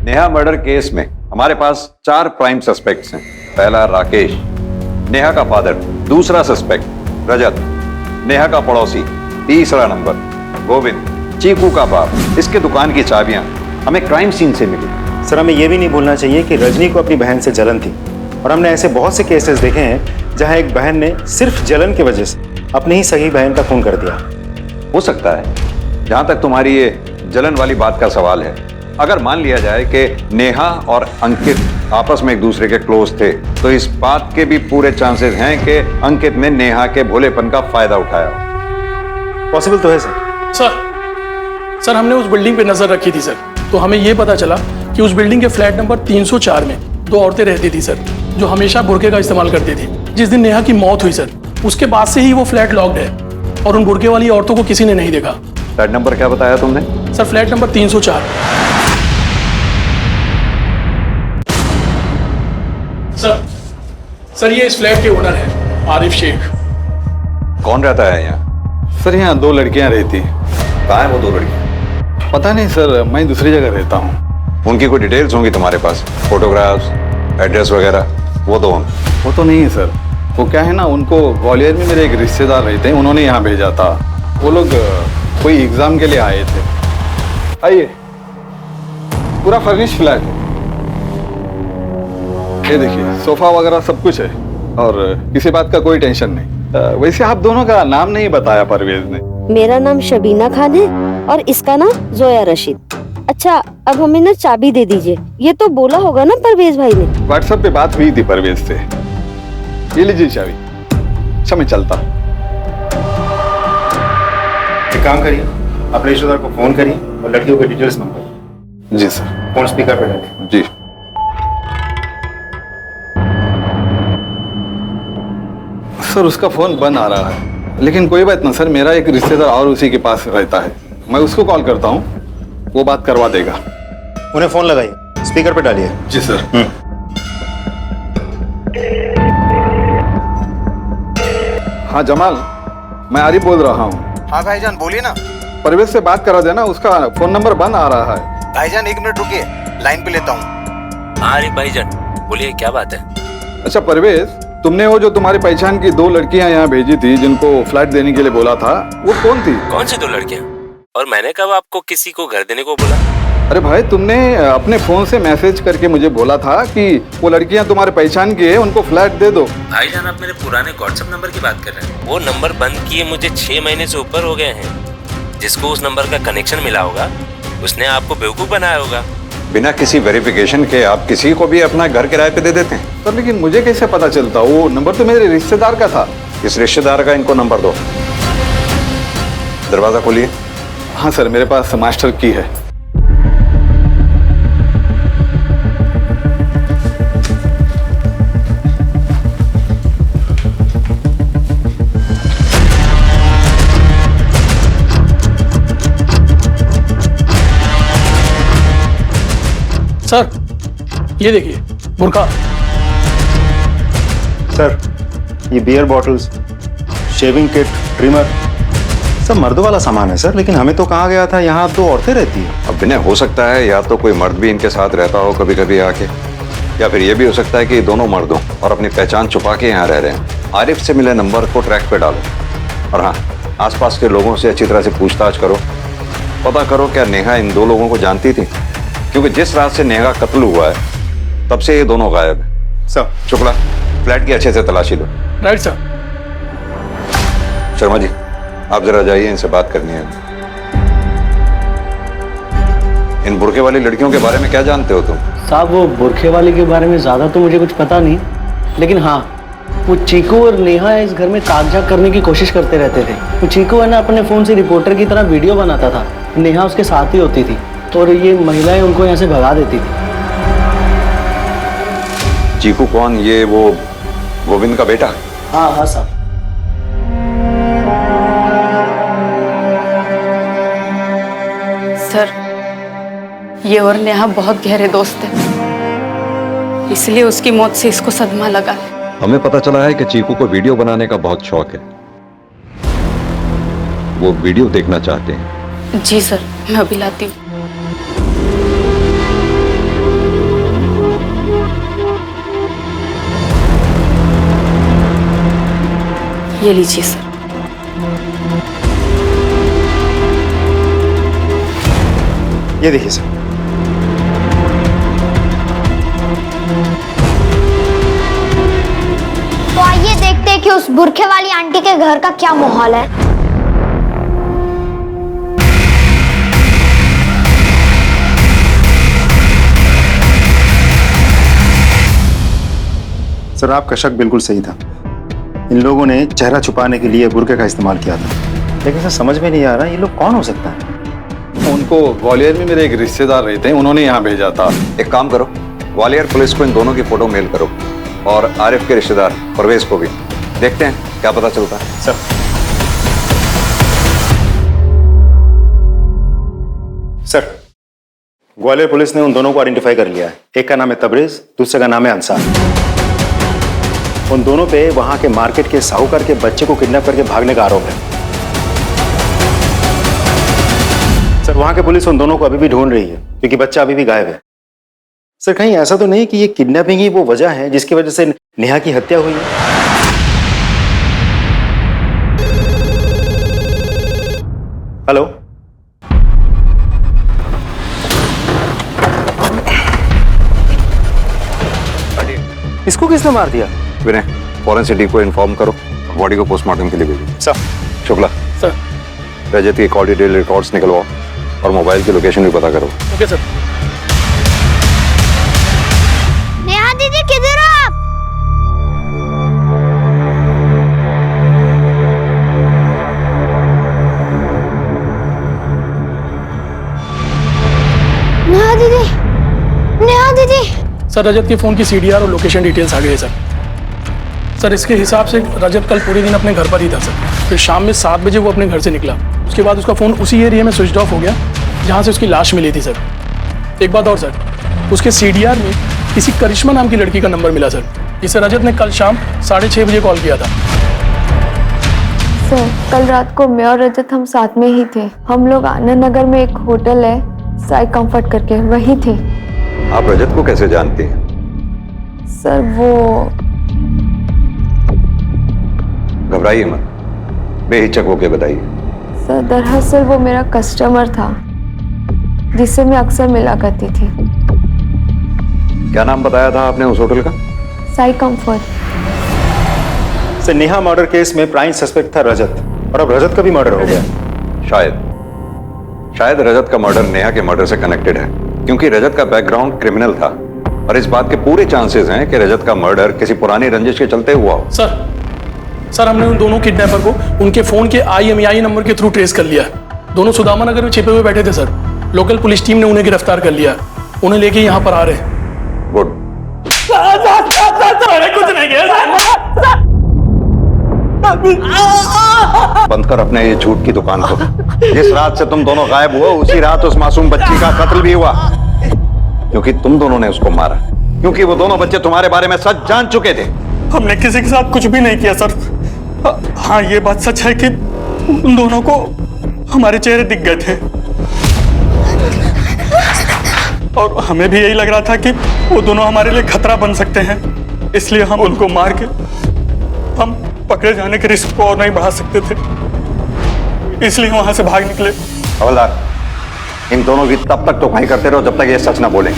नेहा मर्डर केस में हमारे पास 4 प्राइम सस्पेक्ट्स हैं। पहला राकेश, नेहा का फादर। दूसरा सस्पेक्ट रजत, नेहा का पड़ोसी। तीसरा नंबर गोविंद, चीकू का बाप। इसके दुकान की चाबियां हमें क्राइम सीन से मिली। सर हमें यह भी नहीं भूलना चाहिए कि रजनी को अपनी बहन से जलन थी, और हमने ऐसे बहुत से केसेस देखे हैं जहां एक बहन ने सिर्फ जलन की वजह से अपनी ही सगी बहन का खून कर दिया। हो सकता है, जहां तक तुम्हारी ये जलन वाली बात का सवाल है, अगर मान लिया जाए कि नेहा और अंकित आपस में एक दूसरे के क्लोज थे, तो इस बात के भी पूरे चांसेस हैं कि अंकित ने नेहा के भोलेपन का फायदा उठाया। पॉसिबल तो है सर। सर हमने उस बिल्डिंग पे नजर रखी थी सर, तो हमें ये पता चला कि उस बिल्डिंग के फ्लैट नंबर 304 में 2 औरतें रहती थी सर, जो हमेशा बुर्के का इस्तेमाल करती थी। जिस दिन नेहा की मौत हुई सर, उसके बाद से ही वो फ्लैट लॉक्ड है, और उन बुर्के वाली औरतों को किसी ने नहीं देखा। फ्लैट नंबर क्या बताया तुमने? Sir flat number 304। सर ये इस फ्लैट के ओनर हैं, आरिफ शेख। कौन रहता है यहाँ? सर यहाँ 2 लड़कियां रहती हैं। कहाँ है वो 2 लड़कियां? पता नहीं सर, मैं दूसरी जगह रहता हूँ। उनकी कोई डिटेल्स होंगी तुम्हारे पास? फोटोग्राफ्स, एड्रेस वगैरह? वो दो। वो तो नहीं है सर। वो क्या है ना, उनको ग्वालियर में मेरे एक रिश्तेदार रहते हैं, उन्होंने यहाँ भेजा था। वो लोग कोई एग्जाम के लिए आए थे। आइए, पूरा फर्निश फ्लैट है। ये देखिए, सोफा वगैरह सब कुछ है, और किसी बात का कोई टेंशन नहीं। वैसे आप दोनों का नाम नहीं बताया परवेज ने। मेरा नाम शबीना खान है और इसका नाम जोया रशीद। अच्छा, अब हमें ना चाबी दे दीजिए। ये तो बोला होगा ना परवेज भाई ने। व्हाट्सएप पे बात हुई थी परवेज से। ये लीजिए चाबी। अच्छा मैं चलता हूँ। एक काम करिए, अपने रिश्तेदार को फोन करिए और लड़कियों के डिटेल्स मंगाइए। जी सर। फोन स्पीकर पे डालिए। जी। सर उसका फोन बंद आ रहा है, लेकिन कोई बात ना सर, मेरा एक रिश्तेदार और उसी के पास रहता है, मैं उसको कॉल करता हूँ, वो बात करवा देगा। उन्हें फोन लगाइए, स्पीकर पे डालिए। जी सर। हाँ जमाल, मैं आरिफ बोल रहा हूँ। हाँ भाईजान बोलिए ना। परवेज से बात करा देना, उसका फोन नंबर बंद आ रहा है। भाईजान 1 मिनट रुकिए, लाइन पे लेता हूँ। हाँ आरिफ भाईजान बोलिए, क्या बात है? अच्छा परवेज, तुमने वो जो तुम्हारी पहचान की 2 लड़कियां यहाँ भेजी थी, जिनको फ्लैट देने के लिए बोला था, वो कौन थी? कौन सी 2 लड़कियां? और मैंने कब आपको किसी को घर देने को बोला? अरे भाई, तुमने अपने फोन से मैसेज करके मुझे बोला था कि वो लड़कियां तुम्हारे पहचान की है, उनको फ्लैट दे दो। भाईजान आप मेरे पुराने व्हाट्सएप नंबर की बात कर रहे हैं? वो नंबर बंद किए मुझे 6 महीने से ऊपर हो गए हैं। जिसको उस नंबर का कनेक्शन मिला होगा, उसने आपको बेवकूफ बनाया होगा। बिना किसी वेरिफिकेशन के आप किसी को भी अपना घर किराए पे दे देते हैं? सर लेकिन मुझे कैसे पता चलता? वो नंबर तो मेरे रिश्तेदार का था। इस रिश्तेदार का इनको नंबर दो। दरवाजा खोलिए। हाँ सर, मेरे पास मास्टर की है। सर ये देखिए बुरका। सर ये beer bottles, shaving kit, trimmer, सब मर्दों वाला सामान है सर। लेकिन हमें तो कहा गया था यहाँ 2 औरतें रहती हैं। अब विनय, हो सकता है या तो कोई मर्द भी इनके साथ रहता हो कभी कभी आके, या फिर ये भी हो सकता है कि दोनों मर्द हों और अपनी पहचान छुपा के यहाँ रह रहे हैं। आरिफ से मिले नंबर को ट्रैक पे डालो और हाँ, आसपास के लोगों से अच्छी तरह से पूछताछ करो। पता करो क्या नेहा इन 2 लोगों को जानती थी, क्योंकि जिस रात से नेहा का कत्ल हुआ है तब से ये दोनों गायब है। सर शुक्ला, फ्लैट की अच्छे से तलाशी लो। Right sir. शर्मा जी, आप जरा जाइए, इनसे बात करनी है। इन बुरके वाली लड़कियों के बारे में क्या जानते हो तुम? साहब वो बुरखे वाली के बारे में ज्यादा तो मुझे कुछ पता नहीं, लेकिन हाँ वो चीकू और नेहा इस घर में कागजात करने की कोशिश करते रहते थे। वो चीकू है ना अपने फोन से रिपोर्टर की तरह वीडियो बनाता था, नेहा उसके साथ ही होती थी और ये महिलाएं उनको यहाँ से भगा देती थी। चीकू कौन? ये वो गोविंद का बेटा? हाँ हाँ साहब। सर ये और नेहा बहुत गहरे दोस्त हैं, इसलिए उसकी मौत से इसको सदमा लगा है। हमें पता चला है कि चीकू को वीडियो बनाने का बहुत शौक है। वो वीडियो देखना चाहते हैं। जी सर, मैं अभी लाती हूँ। ये लीजिए सर। ये देखिए सर। तो आइए देखते हैं कि उस बुरखे वाली आंटी के घर का क्या माहौल है। सर आपका शक बिल्कुल सही था। इन लोगों ने चेहरा छुपाने के लिए बुरके का इस्तेमाल किया था, लेकिन सर समझ में नहीं आ रहा ये लोग कौन हो सकता है। उनको ग्वालियर में मेरे एक रिश्तेदार रहते हैं, उन्होंने यहाँ भेजा था। एक काम करो, ग्वालियर पुलिस को इन दोनों की फोटो मेल करो और आरिफ के रिश्तेदार परवेज को भी। देखते हैं क्या पता चलता है। सर सर ग्वालियर पुलिस ने उन दोनों को आइडेंटिफाई कर लिया है। एक का नाम है तबरेज, दूसरे का नाम है अंसार। उन दोनों पे वहां के मार्केट के साहूकार के बच्चे को किडनैप करके भागने का आरोप है। सर वहां के पुलिस उन दोनों को अभी भी ढूंढ रही है, क्योंकि बच्चा अभी भी गायब है। सर कहीं ऐसा तो नहीं कि ये किडनैपिंग ही वो वजह है जिसकी वजह से नेहा की हत्या हुई है? हेलो, इसको किसने मार दिया? विनय, फॉरेंसिक टीम को इन्फॉर्म करो, बॉडी को पोस्टमार्टम के लिए भेजो। सर। शुक्ला सर, रजत की कॉल डिटेल रिकॉर्ड्स निकलवाओ और मोबाइल की लोकेशन भी पता करो। Okay sir. नेहा दीदी किधर हो आप? नेहा दीदी, नेहा दीदी। सर रजत के फोन की सीडीआर और लोकेशन डिटेल्स आ गए सर। इसके हिसाब से रजत कल पूरे दिन अपने घर पर ही था सर। फिर शाम में 7 बजे वो अपने घर से निकला। उसके बाद उसका फ़ोन उसी एरिया में स्विच ऑफ हो गया जहाँ से उसकी लाश मिली थी सर। एक बात और सर, उसके सीडीआर में किसी करिश्मा नाम की लड़की का नंबर मिला सर, जिसे रजत ने कल शाम 6:30 बजे कॉल किया था। सर कल रात को मैं और रजत हम साथ में ही थे। हम लोग आनंद नगर में एक होटल है साई कंफर्ट करके, वही थे। आप रजत को कैसे जानती हैं? सर वो घबराइए मत, बेहिचक होके बताइए। सर दरअसल वो मेरा कस्टमर था जिससे मैं अक्सर मिला करती थी। क्या नाम बताया था आपने उस होटल का? Sai comfort. Sir Neha murder case में प्राइम सस्पेक्ट था रजत, और अब रजत का भी मर्डर हो गया। शायद रजत का मर्डर नेहा के मर्डर से कनेक्टेड है, क्योंकि रजत का बैकग्राउंड क्रिमिनल था और इस बात के पूरे चांसेस हैं कि रजत का मर्डर किसी पुरानी रंजिश के चलते हुआ हो। सर सर हमने उन दोनों किडनैपर को उनके फोन के IMEI नंबर के थ्रू ट्रेस कर लिया। दोनों सुदामा नगर में छिपे हुए बैठे थे सर। लोकल पुलिस टीम ने उन्हें गिरफ्तार कर लिया, उन्हें लेके यहाँ पर आ रहे हैं। गुड। कुछ नहीं किया। बंद कर अपने ये झूठ की दुकान को। जिस रात से तुम दोनों गायब हुए उसी रात उस मासूम बच्ची का कत्ल भी हुआ, क्योंकि तुम दोनों ने उसको मारा, क्योंकि वो दोनों बच्चे तुम्हारे बारे में सच जान चुके थे। हमने किसी के साथ कुछ भी नहीं किया सर। हाँ ये बात सच है कि उन दोनों को हमारे चेहरे दिख गए थे और हमें भी यही लग रहा था कि वो दोनों हमारे लिए खतरा बन सकते हैं, इसलिए हम उनको मार के हम पकड़े जाने के रिस्क को और नहीं बढ़ा सकते थे, इसलिए वहां से भाग निकले। हवलदार, इन दोनों की तब तक तो करते रहो जब तक ये सच ना बोले।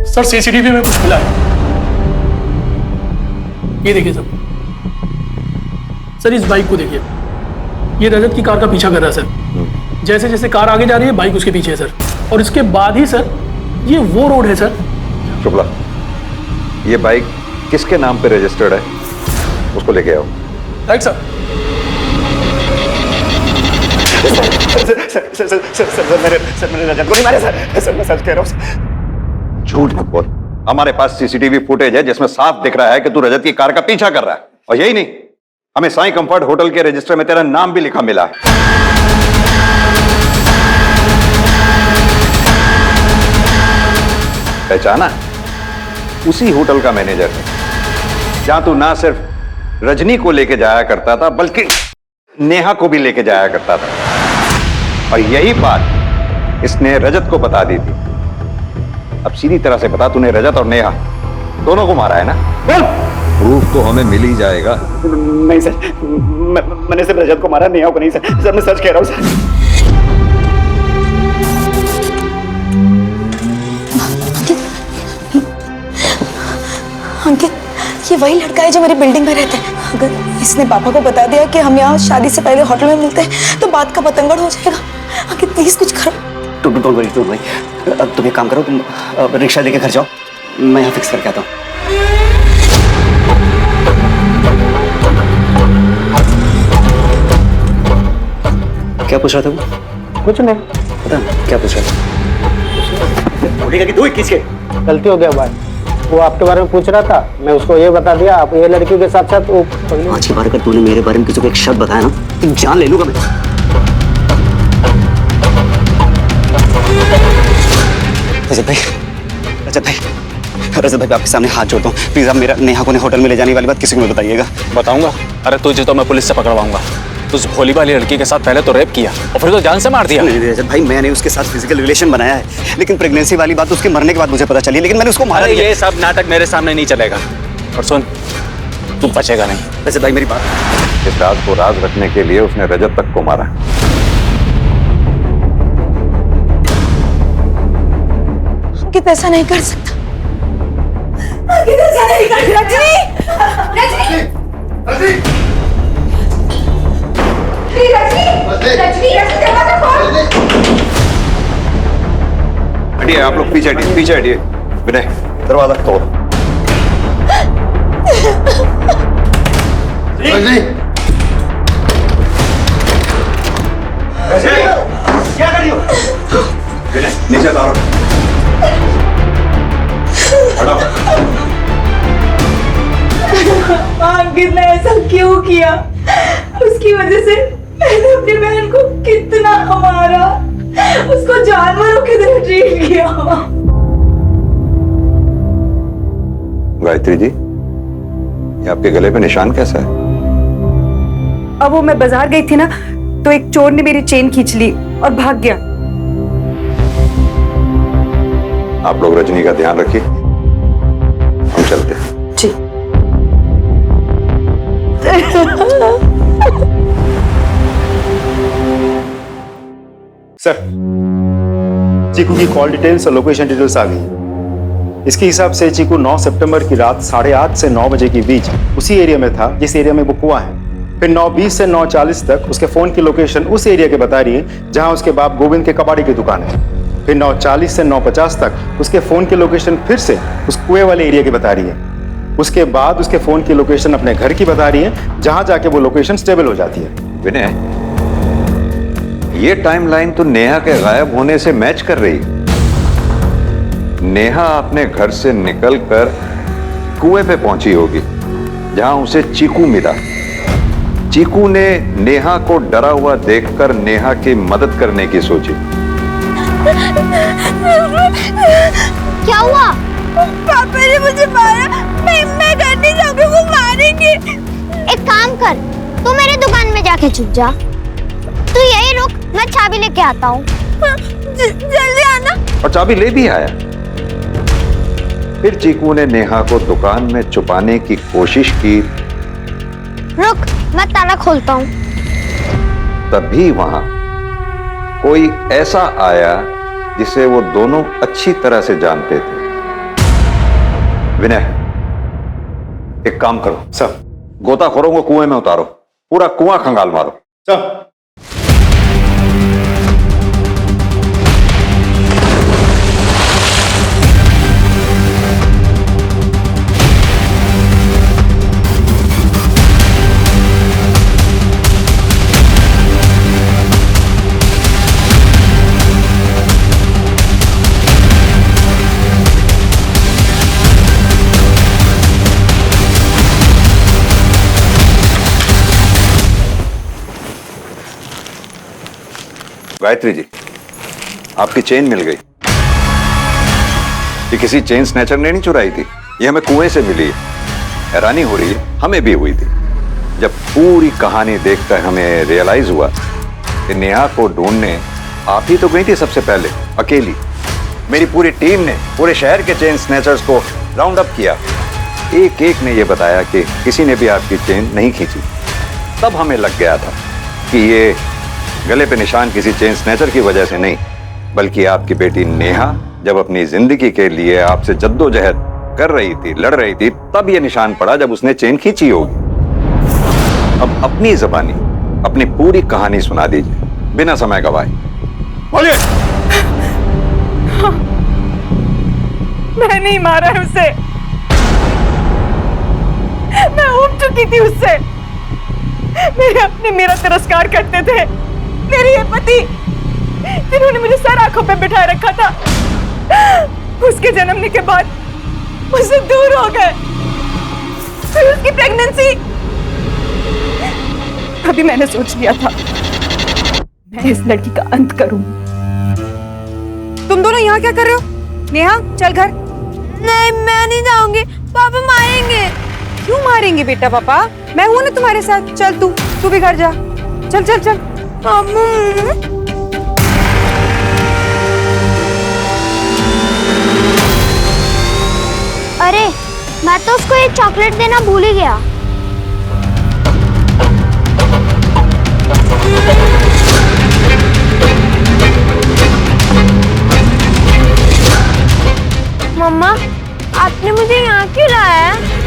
सर CCTV में कुछ मिला है, ये देखिए सर इस बाइक को देखिए, ये रजत की कार का पीछा कर रहा है सर। जैसे जैसे कार आगे जा रही है बाइक उसके पीछे है सर, और इसके बाद ही सर ये वो रोड है सर। शुक्ला, ये बाइक किसके नाम पे रजिस्टर्ड है, उसको लेके आओ। Right sir. मैंने रजत को नहीं मारा सर, मैं सच कह रहा हूँ। झूठ मत बोल, हमारे पास CCTV फुटेज है जिसमें साफ दिख रहा है कि तू रजत की कार का पीछा कर रहा है। और यही नहीं, हमें साई कंफर्ट होटल के रजिस्टर में तेरा नाम भी लिखा मिला है। पहचाना? उसी होटल का मैनेजर है जहां तू ना सिर्फ रजनी को लेके जाया करता था बल्कि नेहा को भी लेके जाया करता था, और यही बात इसने रजत को बता दी थी। अब सीधी तरह से बता, तूने रजत और नेहा दोनों को मारा है ना? बोल। प्रूफ तो हमें मिल ही जाएगा। नहीं सर, मैंने सिर्फ रजत को मारा, नेहा को नहीं सर। मैं सच कह रहा हूँ सर। अंकित, ये वही लड़का है जो मेरी बिल्डिंग में रहता है। अगर इसने पापा को बता दिया कि हम यहाँ शादी से पहले होटल में मिलते हैं तो बात का पतंगड़ हो जाएगा। अंकित प्लीज कुछ करो। डोंट वरी अब तुम एक काम करो, तुम रिक्शा लेके घर जाओ, मैं यहाँ फिक्स करके आता हूँ। क्या पूछ रहा था वो? कुछ नहीं। पता नहीं क्या पूछ रहा था? बोलेगा कि 2 21 के गलती हो गया भाई, वो आपके बारे में पूछ रहा था, मैं उसको ये बता दिया। आप ये लड़की के साथ साथ वो 5 बार अगर तूने मेरे बारे में किसी को एक शब्द बताया ना तो जान ले लूंगा मैं। रजत भाई आपके सामने हाथ जोड़ता हूँ, प्लीज आप मेरा नेहा को होटल में ले जाने वाली बात किसी को मत बताइएगा। बताऊंगा? अरे तुझे तो मैं पुलिस से पकड़वाऊंगा। उस भोली वाली लड़की के साथ पहले तो रेप किया और फिर तो जान से मार दिया। नहीं रजत भाई, मैंने उसके साथ फिजिकल रिलेशन बनाया है, लेकिन प्रेगनेंसी वाली बात उसके मरने के बाद मुझे पता चली, लेकिन मैंने उसको मारा। ये सब नाटक मेरे सामने नहीं चलेगा। और सुन, तू बचेगा नहीं। रजत भाई मेरी बात, इस राज को राज रखने के लिए उसने रजत तक को मारा। अंकित ऐसा नहीं कर सकता। अंकित ऐसा नहीं कर सकता। रजनी! रजनी! दरवाजा खोल। हटिए आप लोग, पीछे हटिए, पीछे हटिए। विनय, दरवाजा तोड़। क्या कर रही हो? विनय, नीचे उतारो। अंकित ने ऐसा क्यों किया? उसकी वजह से मैंने अपनी बहन को कितना मारा, उसको जानवरों की तरह ट्रीट किया। गायत्री जी, ये आपके गले पे निशान कैसा है? अब वो मैं बाजार गई थी ना, तो एक चोर ने मेरी चेन खींच ली और भाग गया। आप लोग रजनी का ध्यान रखिए, हम चलते हैं। जी। सर, चीकू की कॉल डिटेल्स और लोकेशन डिटेल्स आ गई। इसके हिसाब से चीकू 9 सितंबर की रात 8:30 से 9 बजे के बीच उसी एरिया में था जिस एरिया में वो कुआं है। फिर 9:20 से 9:40 तक उसके फोन की लोकेशन उस एरिया के बता रही है जहां उसके बाप गोविंद के कबाड़ी की दुकान है। फिर 9:40 से 9:50 तक उसके फोन की लोकेशन फिर से उस कुएं वाले एरिया की बता रही है। उसके बाद उसके फोन की लोकेशन अपने घर की बता रही है जहां जाके वो लोकेशन स्टेबल हो जाती है। विनय, ये टाइमलाइन तो नेहा के गायब होने से मैच कर रही है। नेहा अपने घर से निकलकर कुएं पे पहुंची होगी जहां उसे चीकू मिला। चीकू ने नेहा को डरा हुआ देखकर नेहा की मदद करने की सोची। क्या हुआ? पापा ने मुझे मारा। मैं घर नहीं जाऊंगी, वो मारेंगे। एक काम कर, तू मेरी दुकान में जाके छुप जा। तू यही रुक, मैं चाबी लेके आता हूँ। जल्दी आना। और चाबी ले भी आया। फिर चीकू ने नेहा को दुकान में छुपाने की कोशिश की। रुक, मैं ताला खोलता हूँ। तभी वहां कोई ऐसा आया जिसे वो दोनों अच्छी तरह से जानते थे। विनय, एक काम करो सर, गोताखोरों को कुएं में उतारो, पूरा कुआं खंगाल मारो। सर, गायत्री जी, आपकी चेन मिल गई। ये किसी चेन स्नैचर ने नहीं चुराई थी, ये हमें कुएं से मिली है। हैरानी हो रही है, हमें भी हुई थी जब पूरी कहानी देखकर हमें रियलाइज हुआ कि नेहा को ढूंढने आप ही तो गई थी सबसे पहले, अकेली। मेरी पूरी टीम ने पूरे शहर के चेन स्नैचर्स को राउंड अप किया। एक एक ने यह बताया कि किसी ने भी आपकी चेन नहीं खींची। तब हमें लग गया था कि ये गले पे निशान किसी चेन स्नैचर की वजह से नहीं, बल्कि आपकी बेटी नेहा जब अपनी जिंदगी के लिए आपसे जद्दोजहद कर रही थी, लड़ रही थी, तब ये निशान पड़ा जब उसने चेन खींची होगी। अब अपनी ज़बानी अपनी पूरी कहानी सुना दीजिए बिना समय गवाए। बोलिए। मैं नहीं मारा है उसे, मैं उठ चुकी थी उससे। मेरे अपने मेरा तिरस्कार करते थे। मेरे ये पति जिन्होंने मुझे सर आंखों पे बिठाए रखा था, उसके जन्मने के बाद मुझसे दूर हो गए। फिर उसकी प्रेगनेंसी, अभी मैंने सोच लिया था मैं इस लड़की का अंत करूं। तुम दोनों यहाँ क्या कर रहे हो? नेहा, चल घर। नहीं, मैं नहीं जाऊंगी, पापा मारेंगे। क्यों मारेंगे बेटा? पापा, मैं हूं ना तुम्हारे साथ। चल तू भी घर जा। चल चल चल। अरे, मैं तो उसको एक चॉकलेट देना भूल ही गया। मम्मा, आपने मुझे यहाँ क्यों लाया है?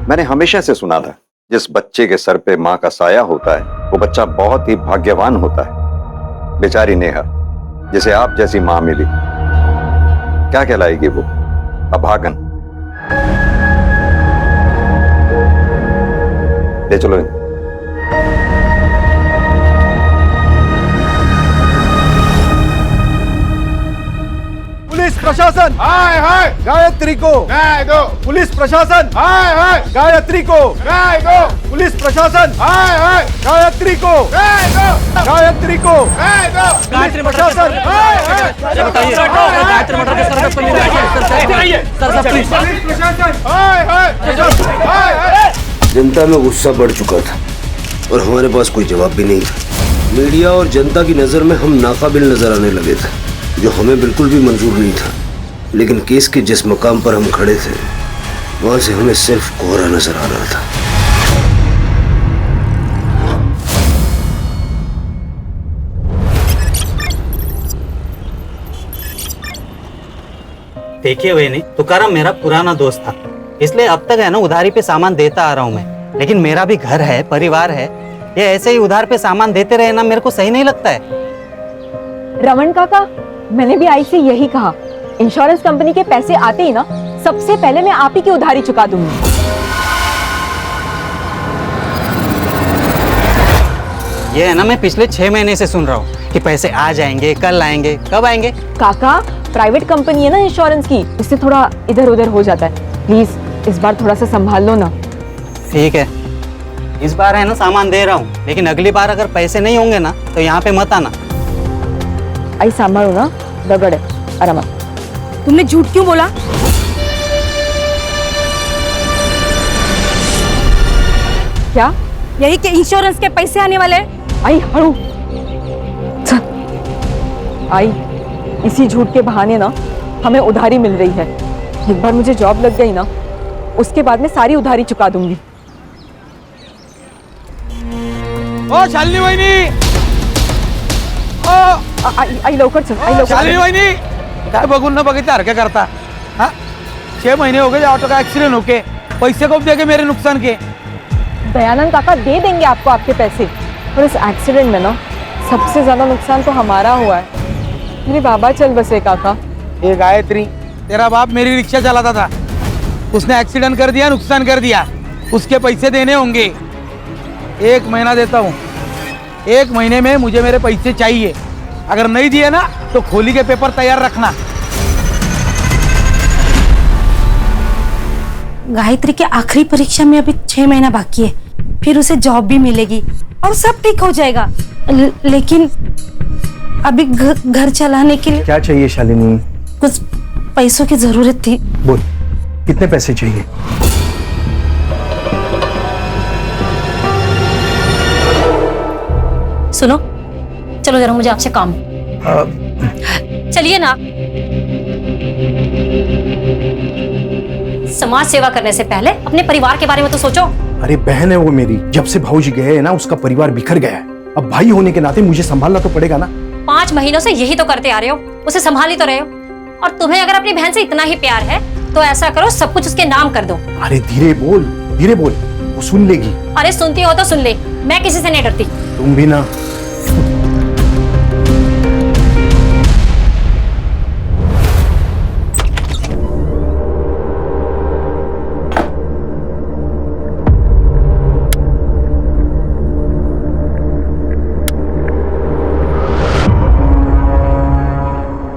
मैंने हमेशा से सुना था जिस बच्चे के सर पे माँ का साया होता है वो बच्चा बहुत ही भाग्यवान होता है। बेचारी नेहा, जिसे आप जैसी माँ मिली, क्या कहलाएगी वो? अभागन। ले चलो। पुलिस प्रशासन, हाय हाय गायत्री को न्याय दो। पुलिस प्रशासन, हाय हाय गायत्री को न्याय दो। पुलिस प्रशासन, हाय हाय गायत्री को न्याय दो। गायत्री को न्याय दो। गायत्री प्रशासन, हाय हाय गायत्री मर्डर के सर पे सर प्लीज। पुलिस प्रशासन, हाय हाय हाय हाय जनता में गुस्सा बढ़ चुका था और हमारे पास कोई जवाब भी नहीं था। मीडिया और जनता की नज़र में हम नाकाबिल नजर आने लगे थे, जो हमें बिल्कुल भी मंजूर नहीं था। लेकिन केस के जिस मकाम पर हम खड़े थे वहां से हमें सिर्फ कोहरा नजर आ रहा था। देखिए वही नहीं, तुकाराम मेरा पुराना दोस्त था, इसलिए अब तक है ना उधारी पे सामान देता आ रहा हूँ मैं। लेकिन मेरा भी घर है, परिवार है, ये ऐसे ही उधार पे सामान देते रहे ना मेरे को सही नहीं लगता है। रमन काका, मैंने भी आई से यही कहा, इंश्योरेंस कंपनी के पैसे आते ही ना सबसे पहले मैं आप ही की उधारी चुका दूंगी। ये है ना, मैं पिछले 6 महीने से सुन रहा हूँ कि पैसे आ जाएंगे, कल आएंगे, कब आएंगे। काका, प्राइवेट कंपनी है ना इंश्योरेंस की, इससे थोड़ा इधर उधर हो जाता है। प्लीज इस बार थोड़ा सा संभाल लो ना। ठीक है, इस बार है ना सामान दे रहा हूँ, लेकिन अगली बार अगर पैसे नहीं होंगे ना तो यहाँ पे मत आना। आई सांभळू ना, दगड़ है आराम। तुमने झूठ क्यों बोला? क्या? यही के इंश्योरेंस के पैसे आने वाले? आई हड़ू आई, इसी झूठ के बहाने ना हमें उधारी मिल रही है। एक बार मुझे जॉब लग गई ना, उसके बाद मैं सारी उधारी चुका दूंगी। ओ शालिनी वहिनी, आई लवकर चल, आई लवकर। शालिनी वहिनी, काय बघून न बघितल्यासारखं करता? हाँ, 6 महीने हो गए ऑटो का एक्सीडेंट होके, पैसे कब देंगे मेरे नुकसान के? दयानंद काका दे देंगे आपको आपके पैसे, और इस एक्सीडेंट में ना सबसे ज्यादा नुकसान तो हमारा हुआ है। मेरे बाबा चल बसे काका। ये गायत्री, तेरा बाप मेरी रिक्शा चलाता था, उसने एक्सीडेंट कर दिया, नुकसान कर दिया, उसके पैसे देने होंगे। 1 महीना देता हूँ, 1 महीने में मुझे मेरे पैसे चाहिए। अगर नहीं दिए ना तो खोली के पेपर तैयार रखना। गायत्री के आखिरी परीक्षा में अभी 6 महीना बाकी है, फिर उसे जॉब भी मिलेगी और सब ठीक हो जाएगा। लेकिन अभी घर चलाने के लिए क्या चाहिए शालिनी? कुछ पैसों की जरूरत थी। बोल, कितने पैसे चाहिए? सुनो, चलो जरा मुझे आपसे काम है। चलिए ना। समाज सेवा करने से पहले अपने परिवार के बारे में तो सोचो। अरे बहन है वो मेरी, जब से भाऊजी गए हैं ना उसका परिवार बिखर गया है। अब भाई होने के नाते मुझे संभालना तो पड़ेगा ना। 5 महीनों से यही तो करते आ रहे हो, उसे संभाल ही तो रहे हो। और तुम्हें अगर अपनी बहन से इतना ही प्यार है तो ऐसा करो, सब कुछ उसके नाम कर दो। अरे धीरे बोल, वो सुन लेगी। अरे सुनती हो तो सुन ले, मैं किसी से नहीं डरती। तुम भी ना।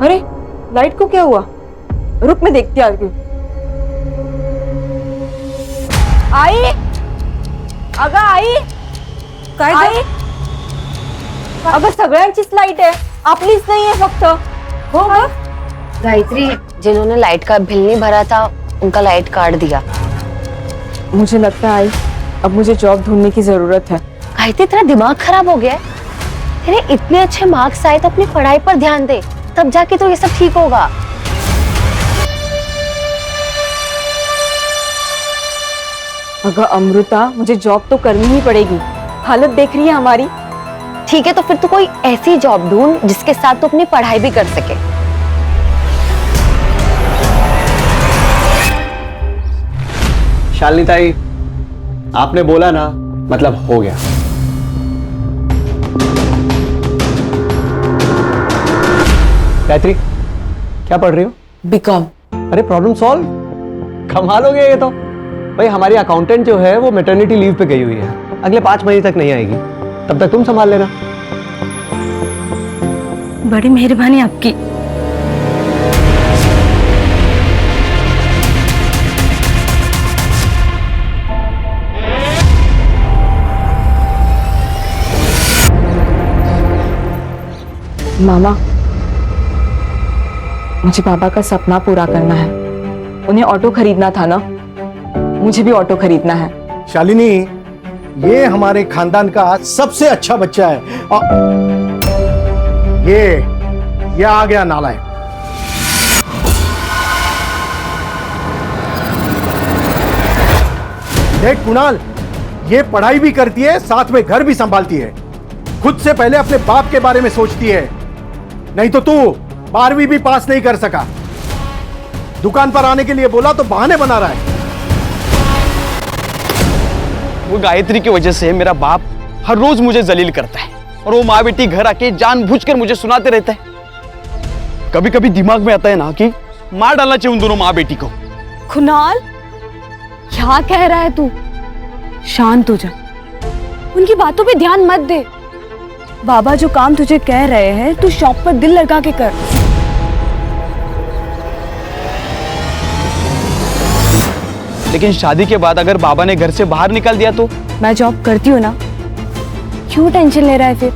अरे लाइट को क्या हुआ? रुक, मैं देखती आ रही हूँ। आई, अगं आई, काय आई, अगं सगळ्यांचीच लाईट आहे, आपलीच नाही आहे फक्त। हो ग गायत्री, जिन्होंने लाइट का बिल नहीं भरा था उनका लाइट काट दिया। मुझे लगता है आई, अब मुझे जॉब ढूंढने की जरूरत है। गायत्री, तेरा दिमाग खराब हो गया है? तेरे इतने अच्छे मार्क्स आए तो अपनी पढ़ाई पर ध्यान दे, तब जाके तो ये सब ठीक होगा। अगर अमृता, मुझे जॉब तो करनी ही पड़ेगी, हालत देख रही है हमारी। ठीक है, तो फिर तू कोई ऐसी जॉब ढूंढ जिसके साथ तू अपनी पढ़ाई भी कर सके। शालिनी ताई, आपने बोला ना, मतलब हो गया। गायत्री, क्या पढ़ रही हो? बीकॉम। अरे प्रॉब्लम सॉल्व, कमाल हो गया ये तो। भाई हमारी अकाउंटेंट जो है वो मैटरनिटी लीव पे गई हुई है, अगले 5 महीने तक नहीं आएगी, तब तक तुम संभाल लेना। बड़ी मेहरबानी आपकी। मामा, मुझे पापा का सपना पूरा करना है। उन्हें ऑटो खरीदना था ना, मुझे भी ऑटो खरीदना है। शालिनी, ये हमारे खानदान का सबसे अच्छा बच्चा है। ये आ गया नालायक। देख कुणाल, ये पढ़ाई भी करती है, साथ में घर भी संभालती है। खुद से पहले अपने बाप के बारे में सोचती है। नहीं तो तू 12वीं भी पास नहीं कर सका। दुकान पर आने के लिए बोला तो बहाने बना रहा है। वो गायत्री की वजह से मेरा बाप हर रोज मुझे जलील करता है और वो माँ बेटी घर आके जानबूझकर मुझे सुनाते रहता है। कभी कभी दिमाग में आता है ना कि मार डालना चाहिए उन दोनों माँ बेटी को। कुणाल, क्या कह रहा है तू? शांत हो जा, उनकी बातों पे ध्यान मत दे। बाबा जो काम तुझे कह रहे हैं तू शॉप पर दिल लगा के कर। लेकिन शादी के बाद अगर बाबा ने घर से बाहर निकाल दिया तो? मैं जॉब करती हूँ ना, क्यों टेंशन ले रहा है फिर?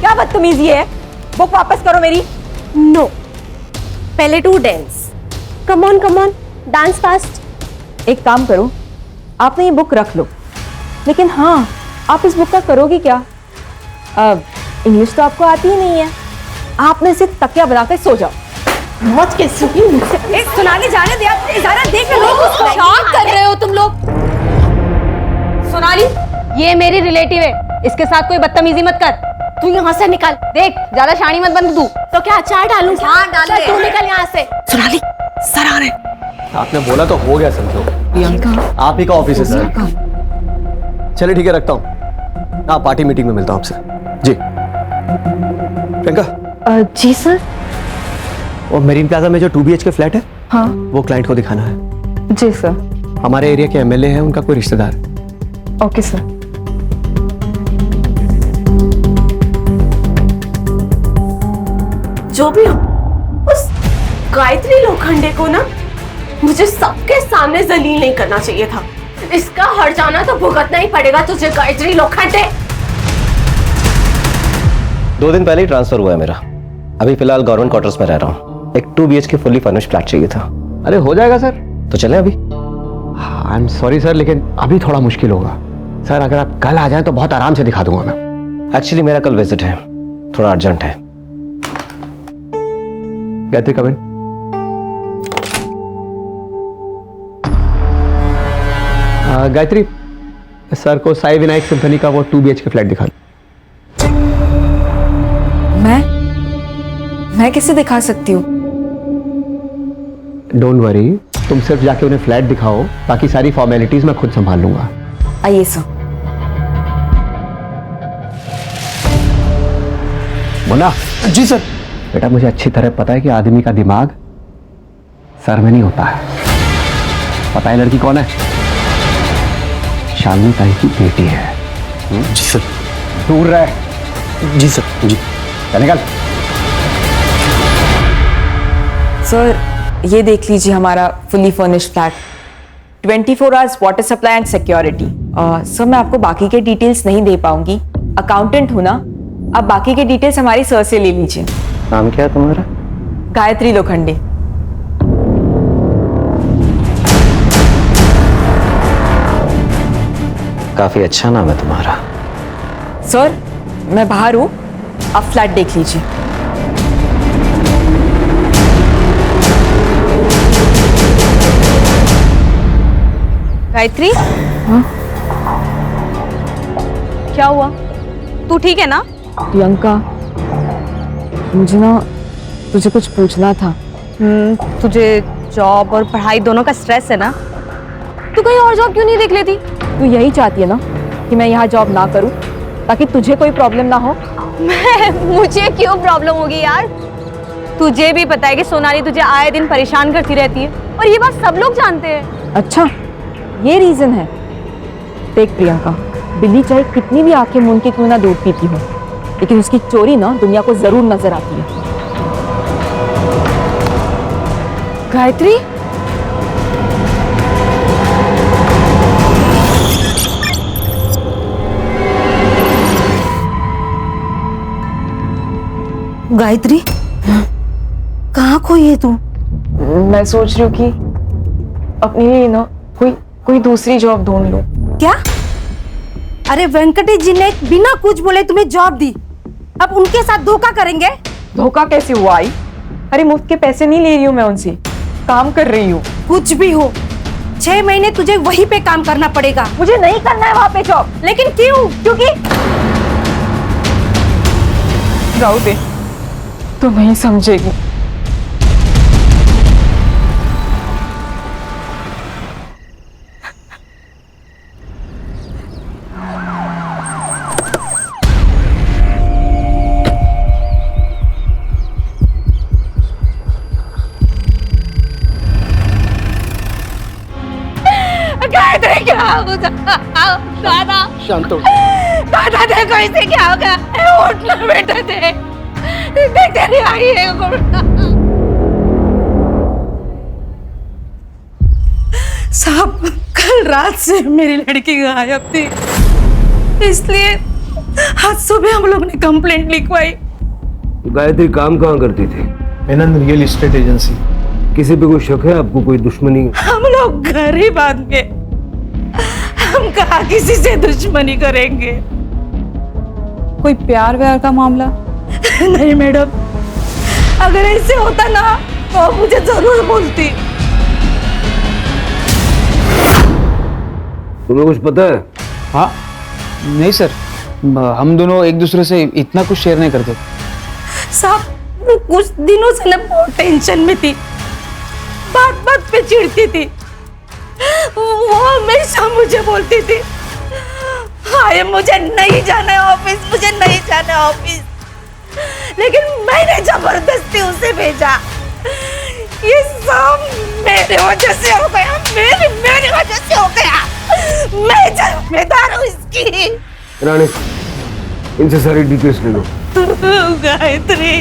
क्या बदतमीजी है? बुक वापस करो मेरी। नो, पहले टू dance. Come on dance fast. एक काम करो, आपने ये बुक रख लो, लेकिन हाँ, आप इस बुक का करोगी क्या? इंग्लिश तो आपको आती ही नहीं है। आपने सिर्फ तकिया बनाकर सो जाओ। मौत कैसी हुई मुझसे? सोनाली जाने दे, आप इजारा देख लो। क्या कर रहे हो तुम लोग? सोनाली, ये मेरी रिलेटिव है, इसके साथ कोई बदतमीजी मत कर। तू यहाँ से निकल। देख, ज्यादा शानी मत बन तू। तो क्या अचार डालूं? हाँ डाल दे। तू निकल यहाँ से। सोनाली, सर आ रहे। आपने बोला तो हो गया समझो। प्रियंका, आप ही का ऑफिस है सर। चलिए ठीक है, रखता हूँ। हाँ, पार्टी मीटिंग में मिलता हूँ आपसे। जी प्रियंका। जी सर। और मेरीन प्लाजा में जो 2 BHK फ्लैट है, हाँ वो क्लाइंट को दिखाना है। जी सर। हमारे एरिया के MLA हैं, उनका कोई रिश्तेदार। Okay sir. जो भी हो, उस गायत्री लोखंडे को ना मुझे सबके सामने जलील नहीं करना चाहिए था। इसका हर जाना तो भुगतना ही पड़ेगा तुझे, गायत्री लोखंडे। 2 दिन पहले ही ट्रांसफर हुआ है मेरा। अभी फिलहाल गवर्नमेंट क्वार्टर्स में रह रहा हूँ। एक 2 BHK फुल्ली फर्निश्ड फ्लैट चाहिए था। अरे हो जाएगा सर। तो चलें अभी? आई एम सॉरी सर, लेकिन अभी थोड़ा मुश्किल होगा सर। अगर आप कल आ जाएं तो बहुत आराम से दिखा दूंगा मैं। एक्चुअली मेरा कल विजिट है, थोड़ा अर्जेंट है। गायत्री कम इन। गायत्री, सर को साई विनायक सिम्फनी का वो 2 BHK फ्लैट दिखा। मैं कैसे दिखा सकती हूँ? डोंट वरी, तुम सिर्फ जाके उन्हें फ्लैट दिखाओ, बाकी सारी फॉर्मेलिटीज मैं खुद संभाल लूंगा। आइए सर। मुन्ना। जी सर। बेटा, मुझे अच्छी तरह पता है कि आदमी का दिमाग सर में नहीं होता है। पता है लड़की कौन है? शालिनी ताई की बेटी है। जी सर। दूर रह। जी सर। जी। चल निकल। सर, ये देख लीजिए हमारा fully furnished flat. 24 hours water supply and security. Sir, मैं आपको बाकी के डिटेल्स नहीं दे पाऊंगी, अकाउंटेंट हूं ना। आप बाकी के डिटेल्स हमारी सर से ले लीजिए। नाम क्या है तुम्हारा? गायत्री लोखंडे। काफी अच्छा नाम है तुम्हारा। सर, मैं बाहर हूं, आप फ्लैट देख लीजिए। गायत्री, क्या हुआ? तू ठीक है ना? प्रियंका, मुझे ना तुझे कुछ पूछना था। तुझे जॉब और पढ़ाई दोनों का स्ट्रेस है ना? तू कहीं और जॉब क्यों नहीं देख लेती? तू यही चाहती है ना कि मैं यहाँ जॉब ना करूँ ताकि तुझे कोई प्रॉब्लम ना हो? मुझे क्यों प्रॉब्लम होगी यार? तुझे भी पता है कि सोनाली तुझे आए दिन परेशान करती रहती है, और ये बात सब लोग जानते हैं। अच्छा, ये रीजन है। देख प्रियंका, बिल्ली चाहे कितनी भी आंखें मूंद के क्यों ना दूध पीती हो, लेकिन उसकी चोरी ना दुनिया को जरूर नजर आती है। गायत्री, गायत्री, कहाँ खोई है तू? मैं सोच रही हूँ कि अपने लिए ना कोई दूसरी जॉब ढूंढ लूं। क्या? अरे वेंकटेश जी ने बिना कुछ बोले तुम्हें जॉब दी, अब उनके साथ धोखा करेंगे? धोखा कैसे हुआ आई? अरे मुफ्त के पैसे नहीं ले रही हूँ मैं उनसे, काम कर रही हूँ। कुछ भी हो, 6 महीने तुझे वहीं पे काम करना पड़ेगा। मुझे नहीं करना है वहां पे जॉब। लेकिन क्यों? क्योंकि जाओ दे, तो नहीं समझेगी। गायत्री क्या होगा? दादा शांत हो। दादा देखो इसे क्या होगा? उठना बेटा, देख तेरी आई है। साहब, कल रात से मेरी लड़की गायब थी, इसलिए आज सुबह हम लोग ने कंप्लेंट लिखवाई। गायत्री काम कहाँ करती थी? Menon real estate agency. किसी पे कोई शक है आपको? कोई दुश्मनी? हम लोग गरीब आदमी, हम कहाँ किसी से दुश्मनी करेंगे? कोई प्यार व्यार का मामला? नहीं मैडम, अगर ऐसे होता ना तो मुझे जरूर बोलती। तुम्हें कुछ पता है? हाँ नहीं सर, हम दोनों एक दूसरे से इतना कुछ शेयर नहीं करते। साहब, वो कुछ दिनों से ना बहुत टेंशन में थी, बात बात पे चिढ़ती थी। वो हमेशा मुझे बोलती थी, हाय मुझे नहीं जाना है ऑफिस, मुझे नहीं जाना है ऑफिस, लेकिन मैंने जबरदस्ती उसे भेजा। ये सब मेरे वजह से हो गया, मेरी वजह से हो गया। मैं जिम्मेदार हूँ इसकी। रानी, इनसे सारी डिटेल्स ले लो। गायत्री,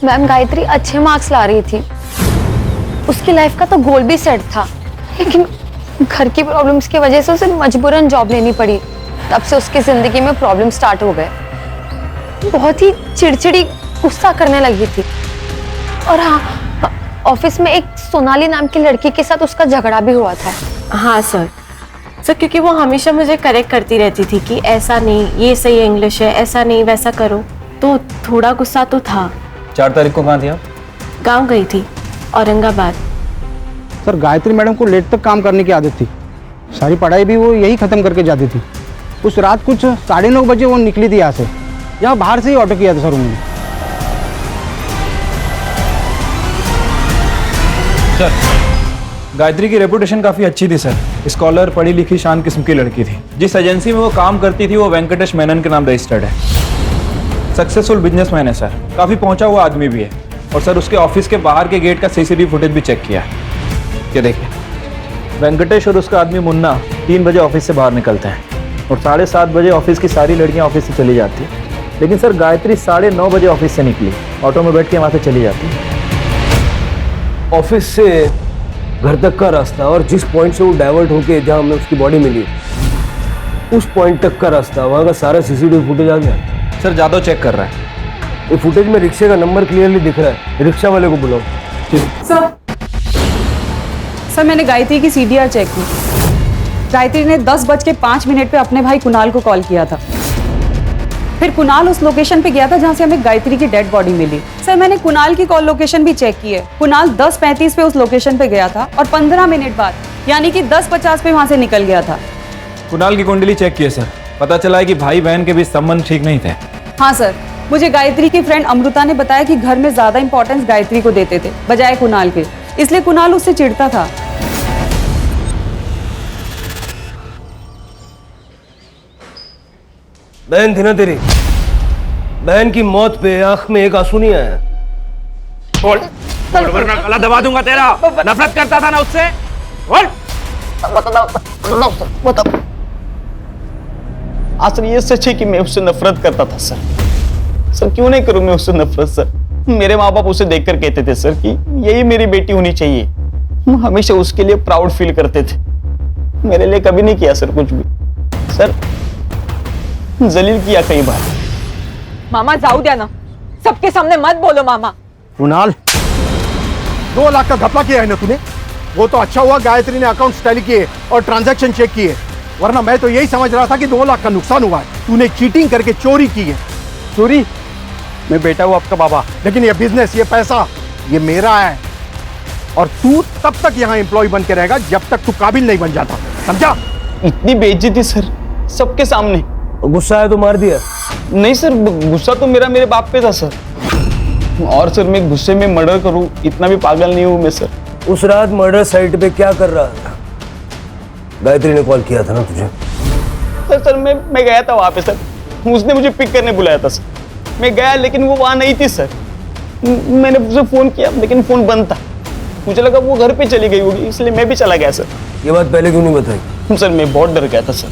मैम गायत्री अच्छे मार्क्स ला रही थी, उसकी लाइफ का तो गोल भी सेट था, लेकिन घर की प्रॉब्लम्स की वजह से उसे मजबूरन जॉब लेनी पड़ी। तब से उसकी जिंदगी में प्रॉब्लम स्टार्ट हो गए, बहुत ही चिड़चिड़ी, गुस्सा करने लगी थी। और हाँ, ऑफिस में एक सोनाली नाम की लड़की के साथ उसका झगड़ा भी हुआ था। हाँ सर, क्योंकि वो हमेशा मुझे करेक्ट करती रहती थी कि ऐसा नहीं, ये सही इंग्लिश है, ऐसा नहीं वैसा करो, तो थोड़ा गुस्सा तो था। 4 तारीख को कहाँ थी आप? गांव गई थी, औरंगाबाद। सर, गायत्री मैडम को लेट तक काम करने की आदत थी, सारी पढ़ाई भी वो यही ख़त्म करके जाती थी। उस रात कुछ 9:30 बजे वो निकली थी यहाँ से, यहाँ बाहर से ही ऑटो किया था सर उन्होंने। सर, गायत्री की रेपुटेशन काफ़ी अच्छी थी सर, स्कॉलर, पढ़ी लिखी, शान किस्म की लड़की थी। जिस एजेंसी में वो काम करती थी वो वेंकटेश मेनन के नाम रजिस्टर्ड है। सक्सेसफुल बिजनेसमैन है सर, काफ़ी पहुंचा हुआ आदमी भी है। और सर उसके ऑफिस के बाहर के गेट का सीसीटीवी फुटेज भी चेक किया है। ये देखिए, वेंकटेश और उसका आदमी मुन्ना 3 बजे ऑफिस से बाहर निकलते हैं और 7:30 बजे ऑफिस की सारी लड़कियां ऑफिस से चली जाती है। लेकिन सर गायत्री 9:30 बजे ऑफिस से निकली, ऑटो में बैठ के वहाँ से चली जाती है। ऑफिस से घर तक का रास्ता और जिस पॉइंट से वो डाइवर्ट होके जहाँ हमें उसकी बॉडी मिली, उस पॉइंट तक का रास्ता, वहाँ का सारा सीसीटीवी फुटेज आ गया। सर जादव चेक कर रहा है। ये फुटेज में रिक्शे का नंबर क्लियरली दिख रहा है, रिक्शा वाले को बुलाओ। सर मैंने गायत्री की सीडीआर चेक की। गायत्री ने 10:05 पे अपने भाई कुणाल को कॉल किया था। फिर कुणाल उस लोकेशन पे गया था जहां से हमें गायत्री की डेड बॉडी मिली। सर मैंने कुणाल की कॉल लोकेशन भी चेक की है। कुणाल 10:35 पे उस लोकेशन पे गया था और 15 मिनट बाद यानी कि 10:50 पे वहां से निकल गया था। कुणाल की कुंडली चेक की है सर, पता चला है कि भाई बहन के बीच संबंध ठीक नहीं थे। हाँ सर, मुझे गायत्री की फ्रेंड अमृता ने बताया कि घर में ज्यादा इंपॉर्टेंस गायत्री को देते थे बजाय कुणाल के, इसलिए कुणाल उससे चिढ़ता था। बहन थी ना तेरी, बहन की मौत पे आंख में एक आंसू नहीं आया। बोल बोल वरना गला दबा दूंगा तेरा। नफरत करता था ना उससे, बोल। बताओ। असल ये सच है कि मैं उससे नफरत करता था सर। सर क्यों नहीं करूं मैं उससे नफरत सर? मेरे माँ बाप उसे देखकर कहते थे सर कि यही मेरी बेटी होनी चाहिए। हम हमेशा उसके लिए प्राउड फील करते थे। मेरे लिए कभी नहीं किया सर कुछ भी। सर जलील किया कई बार, मामा जाऊ द्या ना, सबके सामने मत बोलो मामा। कुणाल, 2 लाख का घपला किया है ना तूने? वो तो अच्छा हुआ गायत्री ने अकाउंट टैली किए और ट्रांजैक्शन चेक किए, वरना मैं तो यही समझ रहा था कि 2 लाख का नुकसान हुआ है। तूने चीटिंग करके चोरी की है। चोरी? मैं बेटा हूँ आपका बाबा। लेकिन ये बिजनेस, ये पैसा, ये मेरा है, और तू तब तक यहाँ एम्प्लॉय बन के रहेगा जब तक तू काबिल नहीं बन जाता, समझा? इतनी बेइज्जती सर, सबके सामने। गुस्सा है तो मार दिया? नहीं सर, गुस्सा तो मेरे बाप पे था सर। और सर मैं गुस्से में मर्डर करूं इतना भी पागल नहीं हूं मैं सर। उस रात मर्डर साइट पे क्या कर रहा था? गायत्री ने कॉल किया था ना तुझे? सर मैं गया था वहां पे सर, उसने मुझे पिक करने बुलाया था सर। मैं गया लेकिन वो वहां नहीं थी सर। मैंने उसे फोन किया लेकिन फोन बंद था। मुझे लगा वो घर पे चली गई होगी, इसलिए मैं भी चला गया सर। ये बात पहले क्यों नहीं बताई? सर मैं बहुत डर गया था सर।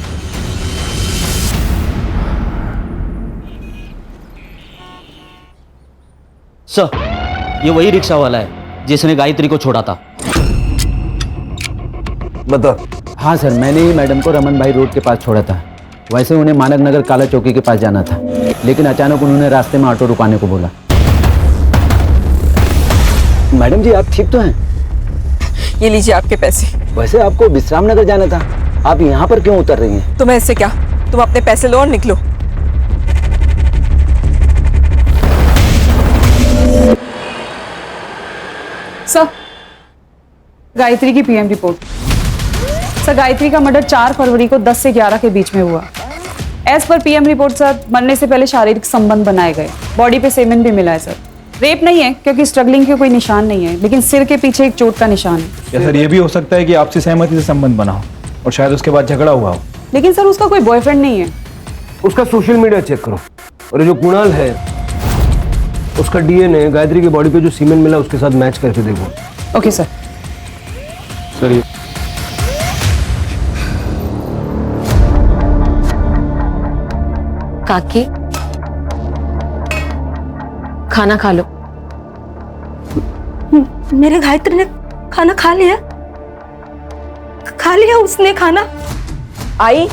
सर ये वही रिक्शा वाला है जिसने गायत्री को छोड़ा था। बता। हाँ सर, मैंने ही मैडम को रमन भाई रोड के पास छोड़ा था। वैसे उन्हें मानक नगर काला चौकी के पास जाना था, लेकिन अचानक उन्होंने रास्ते में ऑटो रुकाने को बोला। मैडम जी आप ठीक तो हैं? ये लीजिए आपके पैसे। वैसे आपको विश्राम नगर जाना था, आप यहाँ पर क्यों उतर रही हैं? तुम्हें इससे क्या, तुम अपने पैसे लो और निकलो। सर, गायत्री की पीएम रिपोर्ट। सर, गायत्री का मर्डर 4 फरवरी को 10 से 11 के बीच में हुआ। As per PM report sir, मरने से पहले शारीरिक संबंध बनाए गए। बॉडी पे सेमेन भी मिला है सर। रेप नहीं है क्योंकि स्ट्रगलिंग के कोई निशान नहीं है, लेकिन सिर के पीछे एक चोट का निशान है। या सर ये भी हो सकता है कि आपसी सहमति से संबंध बना हो और शायद उसके बाद झगड़ा हुआ हो। लेकिन सर उसका कोई बॉयफ्रेंड नहीं है। उसका सोशल मीडिया चेक करो, और ये जो कुणाल है उसका डीएनए गायत्री की बॉडी पे जो सीमेन मिला उसके साथ मैच करके देखो। Okay sir. सर काकी, खाना खा लो। मेरे गायत्री ने खाना खा लिया? खा लिया उसने खाना? आई,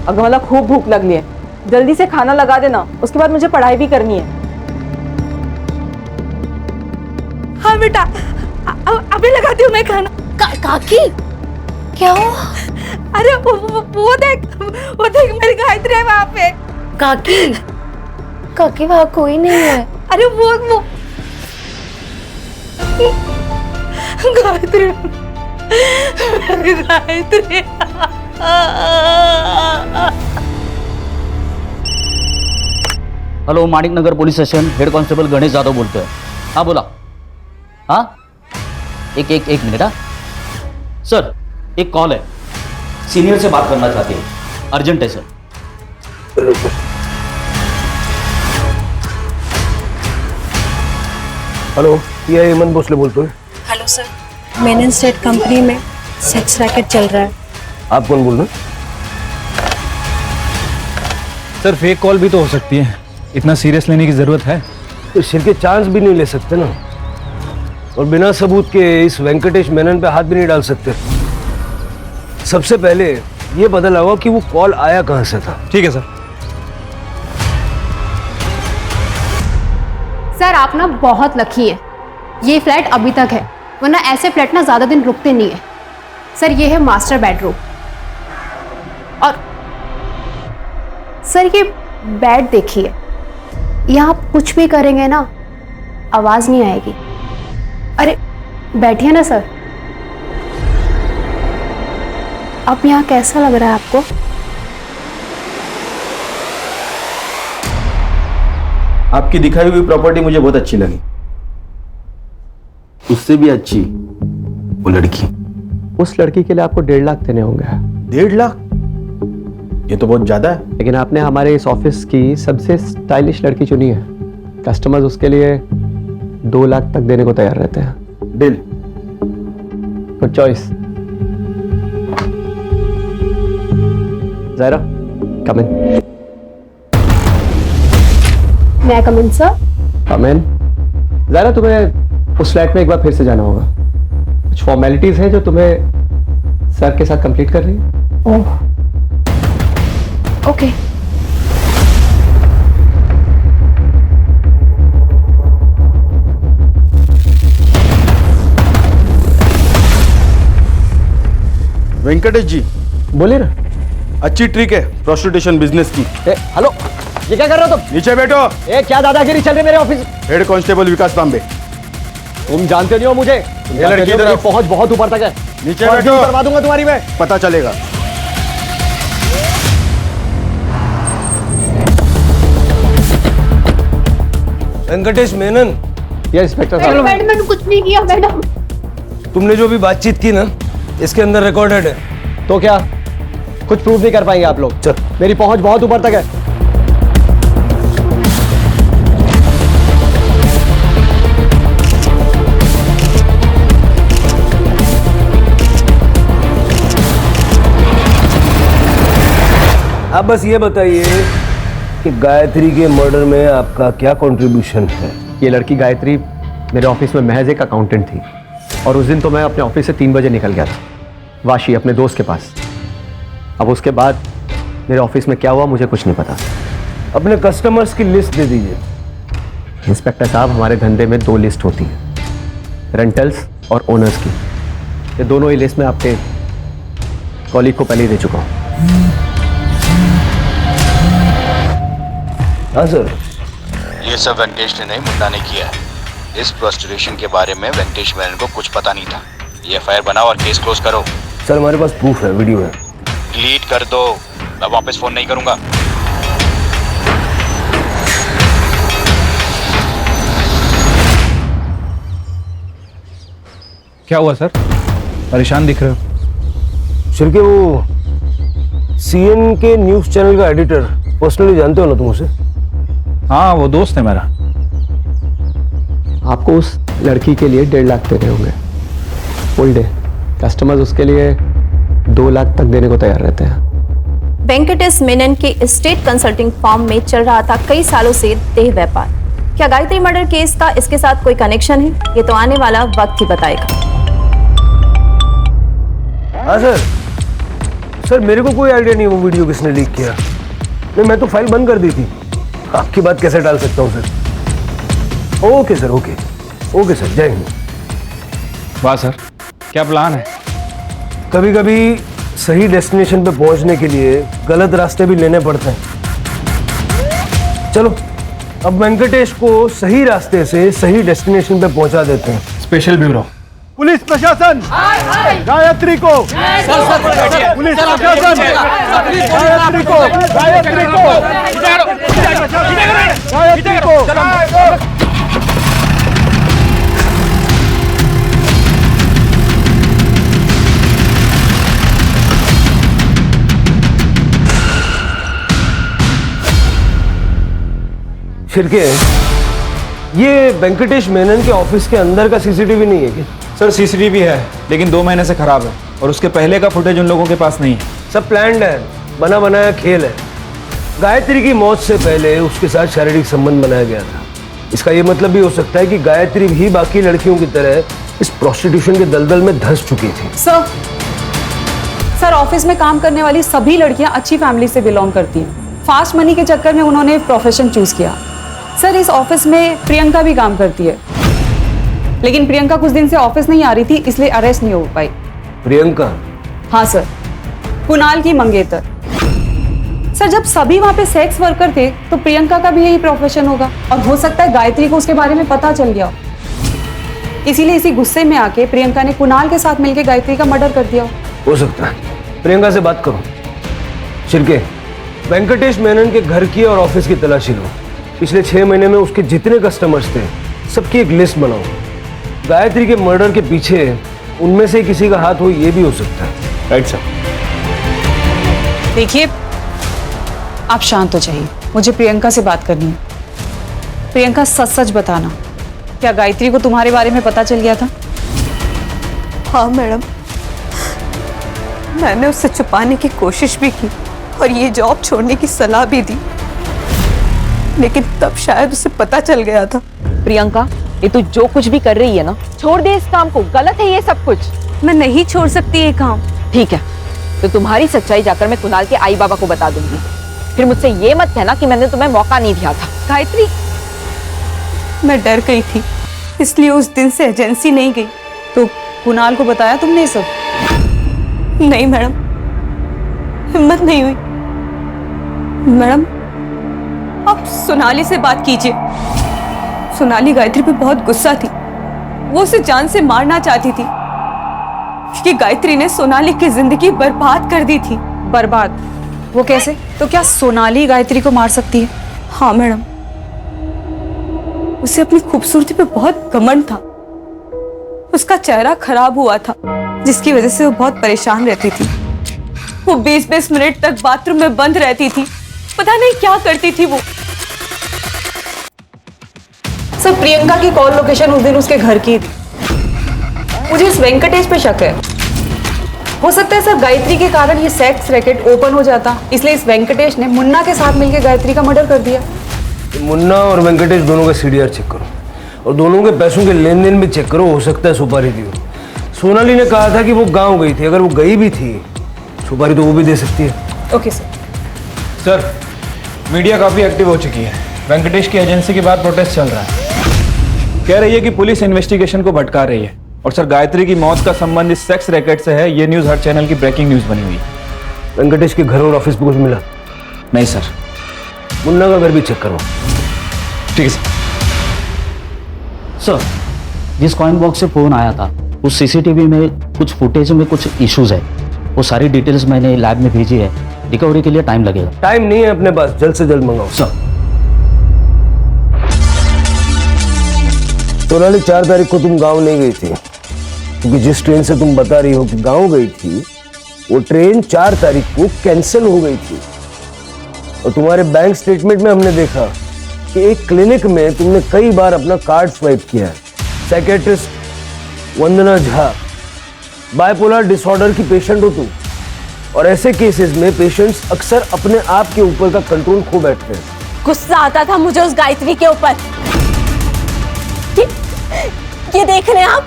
अगर मतलब खूब भूख लग रही है, जल्दी से खाना लगा देना, उसके बाद मुझे पढ़ाई भी करनी है। हाँ बेटा, अभी लगाती हूँ मैं खाना। काकी क्या हो? अरे वो देख मेरी गायत्री है वहाँ पे। काकी वहाँ कोई नहीं है। अरे वो Gayatri, Gayatri. Hello, Manik Nagar police station, head constable Ganesh Yadav बोलते हैं। हाँ बोला। हाँ एक मिनट। हाँ सर, एक कॉल है, सीनियर से बात करना चाहते हैं, अर्जेंट है सर। हेलो, ये हेमंत भोसले बोलते हैं। Hello sir, main state company में सेक्स रैकेट चल रहा है। आप कौन बोल रहे हैं? सर फेक कॉल भी तो हो सकती है, इतना सीरियस लेने की जरूरत है? तो सिर के चांस भी नहीं ले सकते ना, और बिना सबूत के इस वेंकटेश मेनन पे हाथ भी नहीं डाल सकते। सबसे पहले ये पता लगाओ कि वो कॉल आया कहां से था। ठीक है सर। सर आप ना बहुत लकी है, ये फ्लैट अभी तक है, वरना ऐसे फ्लैट ना ज्यादा दिन रुकते नहीं है। सर ये है मास्टर बेडरूम, और सर ये बेड देखिए, यहाँ आप कुछ भी करेंगे ना आवाज नहीं आएगी। अरे बैठिए ना सर। अब यहाँ कैसा लग रहा है आपको? आपकी दिखाई हुई प्रॉपर्टी मुझे बहुत अच्छी लगी। उससे भी अच्छी वो लड़की। उस लड़की के लिए आपको 1.5 लाख देने होंगे। 1.5 लाख? ये तो बहुत ज्यादा है। लेकिन आपने हमारे इस ऑफिस की सबसे स्टाइलिश लड़की चुनी है। कस्टमर्स उसके लिए 2 लाख तक देने को तैयार रहते हैं। Deal. Good choice. Zaira, come in. मैं कम इन सर? कम इन। ज़ायरा, तुम्हें उस फ्लैट में एक बार फिर से जाना होगा। कुछ फॉर्मेलिटीज हैं जो तुम्हें सर के साथ कंप्लीट कर रही है। Oh okay. वेंकटेश जी बोलिए ना। अच्छी ट्रिक है प्रोस्टिट्यूशन बिजनेस की। हेलो, ये क्या कर रहे हो तुम? नीचे बैठो। क्या दादागिरी चल रही है मेरे ऑफिस? हेड कांस्टेबल विकास तांबे। तुम जानते नहीं हो मुझे। ये लड़की मेरी पहुंच बहुत ऊपर तक है। नीचे और बैठो। डील करवा दूंगा तुम्हारी मैं। पता चलेगा। वेंकटेश मेनन। ये इंस्पेक्टर मैडम मैंने कुछ नहीं किया मैडम। तुमने जो भी बातचीत की ना, इसके अंदर रिकॉर्डेड है। तो क्या कुछ प्रूव नहीं कर पाएंगे आप लोग? चल, मेरी पहुंच बहुत ऊपर तक है। आप बस ये बताइए कि गायत्री के मर्डर में आपका क्या कंट्रीब्यूशन है? ये लड़की गायत्री मेरे ऑफिस में महज एक अकाउंटेंट थी और उस दिन तो मैं अपने ऑफिस से 3 बजे निकल गया था वाशी अपने दोस्त के पास। अब उसके बाद मेरे ऑफिस में क्या हुआ मुझे कुछ नहीं पता। अपने कस्टमर्स की लिस्ट दे दीजिए। इंस्पेक्टर साहब, हमारे धंधे में 2 लिस्ट होती है, रेंटल्स और ओनर्स की। ये दोनों ही लिस्ट में आपके कॉलीग को पहले ही दे चुका हूँ। हाँ सर। ये सब वेंकटेश ने नहीं, मुन्ना ने किया है। इस प्रोस्टिट्यूशन के बारे में वेंकटेश मेनन को कुछ पता नहीं था। ये एफआईआर बनाओ और केस क्लोज करो। सर हमारे पास प्रूफ है, वीडियो है। डिलीट कर दो, मैं वापस फोन नहीं करूंगा। क्या हुआ सर? परेशान दिख रहे हो। शिरके, वो सीएन के न्यूज चैनल का एडिटर पर्सनली जानते हो ना तुम उसे? हाँ, वो दोस्त है मेरा। आपको उस लड़की के लिए 1.5 लाख देने होंगे फुल डे। कस्टमर्स उसके लिए 2 लाख तक देने को तैयार रहते हैं। वेंकटेश मेनन के स्टेट कंसल्टिंग फर्म में चल रहा था कई सालों से देह व्यापार। क्या गायत्री मर्डर केस का इसके साथ कोई कनेक्शन है? ये तो आने वाला वक्त ही बताएगा। हाँ सर। सर मेरे को कोई आइडिया नहीं वो वीडियो किसने लीक किया। नहीं, मैं तो फाइल बंद कर दी थी। आपकी बात कैसे डाल सकता हूँ sir? Okay sir, okay okay sir, जय हिंद। वाह सर, क्या प्लान है? कभी कभी सही डेस्टिनेशन पे पहुंचने के लिए गलत रास्ते भी लेने पड़ते हैं। चलो अब वेंकटेश को सही रास्ते से सही डेस्टिनेशन पे पहुंचा देते हैं। स्पेशल ब्यूरो, पुलिस प्रशासन, गायत्री को, पुलिस प्रशासन, गायत्री को, गायत्री को, गायत्री को। शिरके, ये वेंकटेश मेनन के ऑफिस के अंदर का सीसीटीवी नहीं है क्या? सर सीसीटीवी है, लेकिन 2 महीने से खराब है और उसके पहले का फुटेज उन लोगों के पास नहीं है। सब प्लान्ड है, बना बनाया खेल है। गायत्री की मौत से पहले उसके साथ शारीरिक संबंध बनाया गया था। इसका ये मतलब भी हो सकता है कि गायत्री भी बाकी लड़कियों की तरह इस प्रोस्टिट्यूशन के दलदल में धंस चुकी थी। सर ऑफिस में काम करने वाली सभी लड़कियां अच्छी फैमिली से बिलोंग करती हैं। फास्ट मनी के चक्कर में उन्होंने प्रोफेशन चूज किया। सर इस ऑफिस में प्रियंका भी काम करती है, लेकिन प्रियंका कुछ दिन से ऑफिस नहीं आ रही थी, इसलिए अरेस्ट नहीं हो पाई। प्रियंका? हाँ सर, कुणाल की मंगेतर। सर जब सभी वहां पे सेक्स वर्कर थे तो प्रियंका का भी यही प्रोफेशन होगा और हो सकता है गायत्री को उसके बारे में पता चल गया हो, इसीलिए इसी गुस्से में आके प्रियंका ने कुणाल के साथ मिलकर गायत्री का मर्डर कर दिया हो सकता है। प्रियंका से बात करो। शिरके, वेंकटेश मेनन के घर की और ऑफिस की तलाशी लो। पिछले 6 महीने में उसके जितने कस्टमर्स थे सबकी एक लिस्ट बनाओ। गायत्री के मर्डर के पीछे उनमें से किसी का हाथ हो, ये भी हो सकता है। Right sir. देखिए आप शांत हो जाइए, मुझे प्रियंका से बात करनी है। प्रियंका सच सच बताना, क्या गायत्री को तुम्हारे बारे में पता चल गया था? हाँ मैडम, मैंने उससे छुपाने की कोशिश भी की और ये जॉब छोड़ने की सलाह भी दी, लेकिन तब शायद उसे पता चल गया था। प्रियंका, ये तू जो कुछ भी कर रही है ना, छोड़ दे इस काम को। गलत है ये सब कुछ। मैं नहीं छोड़ सकती ये काम। ठीक है, तो तुम्हारी सच्चाई जाकर मैं कुणाल के आई बाबा को बता दूंगी। फिर मुझसे ये मत कहना कि मैंने तुम्हें मौका नहीं दिया था। गायत्री, मैं डर गई थी, इसलिए उस दिन से एजेंसी नहीं गई। तो कुणाल को बताया तुमने सब? नहीं मैडम, हिम्मत नहीं हुई। मैडम आप सोनाली से बात कीजिए। सोनाली गायत्री पे बहुत गुस्सा थी, वो उसे जान से मारना चाहती थी क्योंकि गायत्री ने सोनाली की जिंदगी बर्बाद कर दी थी। बर्बाद? वो कैसे? तो क्या सोनाली गायत्री को मार सकती है? हाँ मैडम, उसे अपनी खूबसूरती पे बहुत घमंड था। उसका चेहरा खराब हुआ था जिसकी वजह से वो बहुत परेशान रहती थी। वो 20-20 मिनट तक बाथरूम में बंद रहती थी, पता नहीं क्या करती थी वो। सर प्रियंका की कॉल लोकेशन उस दिन उसके घर की थी। मुझे इस वेंकटेश पे शक है। हो सकता है सर गायत्री के कारण ये सेक्स रैकेट ओपन हो जाता, इसलिए इस वेंकटेश ने मुन्ना के साथ मिलकर गायत्री का मर्डर कर दिया। मुन्ना और वेंकटेश दोनों का सीडीआर चेक करो और दोनों के पैसों के लेन देन भी चेक करो, हो सकता है सुपारी दी हो। सोनाली ने कहा था कि वो गांव गई थी, अगर वो गई भी थी सुपारी तो वो भी दे सकती है। Okay sir. सर मीडिया काफ़ी एक्टिव हो चुकी है। वेंकटेश की एजेंसी के बाद प्रोटेस्ट चल रहा है। कह रही है कि पुलिस इन्वेस्टिगेशन को भटका रही है। और सर गायत्री की मौत का संबंध इस सेक्स रैकेट से है, ये न्यूज़ हर चैनल की ब्रेकिंग न्यूज़ बनी हुई है। वेंकटेश के घर और ऑफिस में कुछ मिला? नहीं सर। मुन्ना का घर भी चेक करो। ठीक है सर। सर जिस कॉइन बॉक्स से फोन आया था उस सीसीटीवी में कुछ फुटेज में कुछ इश्यूज है, वो सारी डिटेल्स मैंने लैब में भेजी है। रिकवरी के लिए टाइम लगेगा। टाइम नहीं है अपने पास, जल्द से जल्द मंगाओ। सर सोनाली 4 तारीख को तुम गांव नहीं गई थी, क्योंकि जिस ट्रेन से तुम बता रही हो कि गांव गई थी वो ट्रेन 4 तारीख को कैंसिल हो गई थी। और तुम्हारे बैंक स्टेटमेंट में हमने देखा कि एक क्लिनिक में तुमने कई बार अपना कार्ड स्वाइप किया है। साइकेट्रिस्ट वंदना झा, बाइपोलर डिसऑर्डर की पेशेंट हो तुम, और ऐसे केसेस में पेशेंट्स अक्सर अपने आप के ऊपर का कंट्रोल खो बैठते हैं। गुस्सा आता था मुझे उस गायत्री के ऊपर। ये देख रहे हैं आप,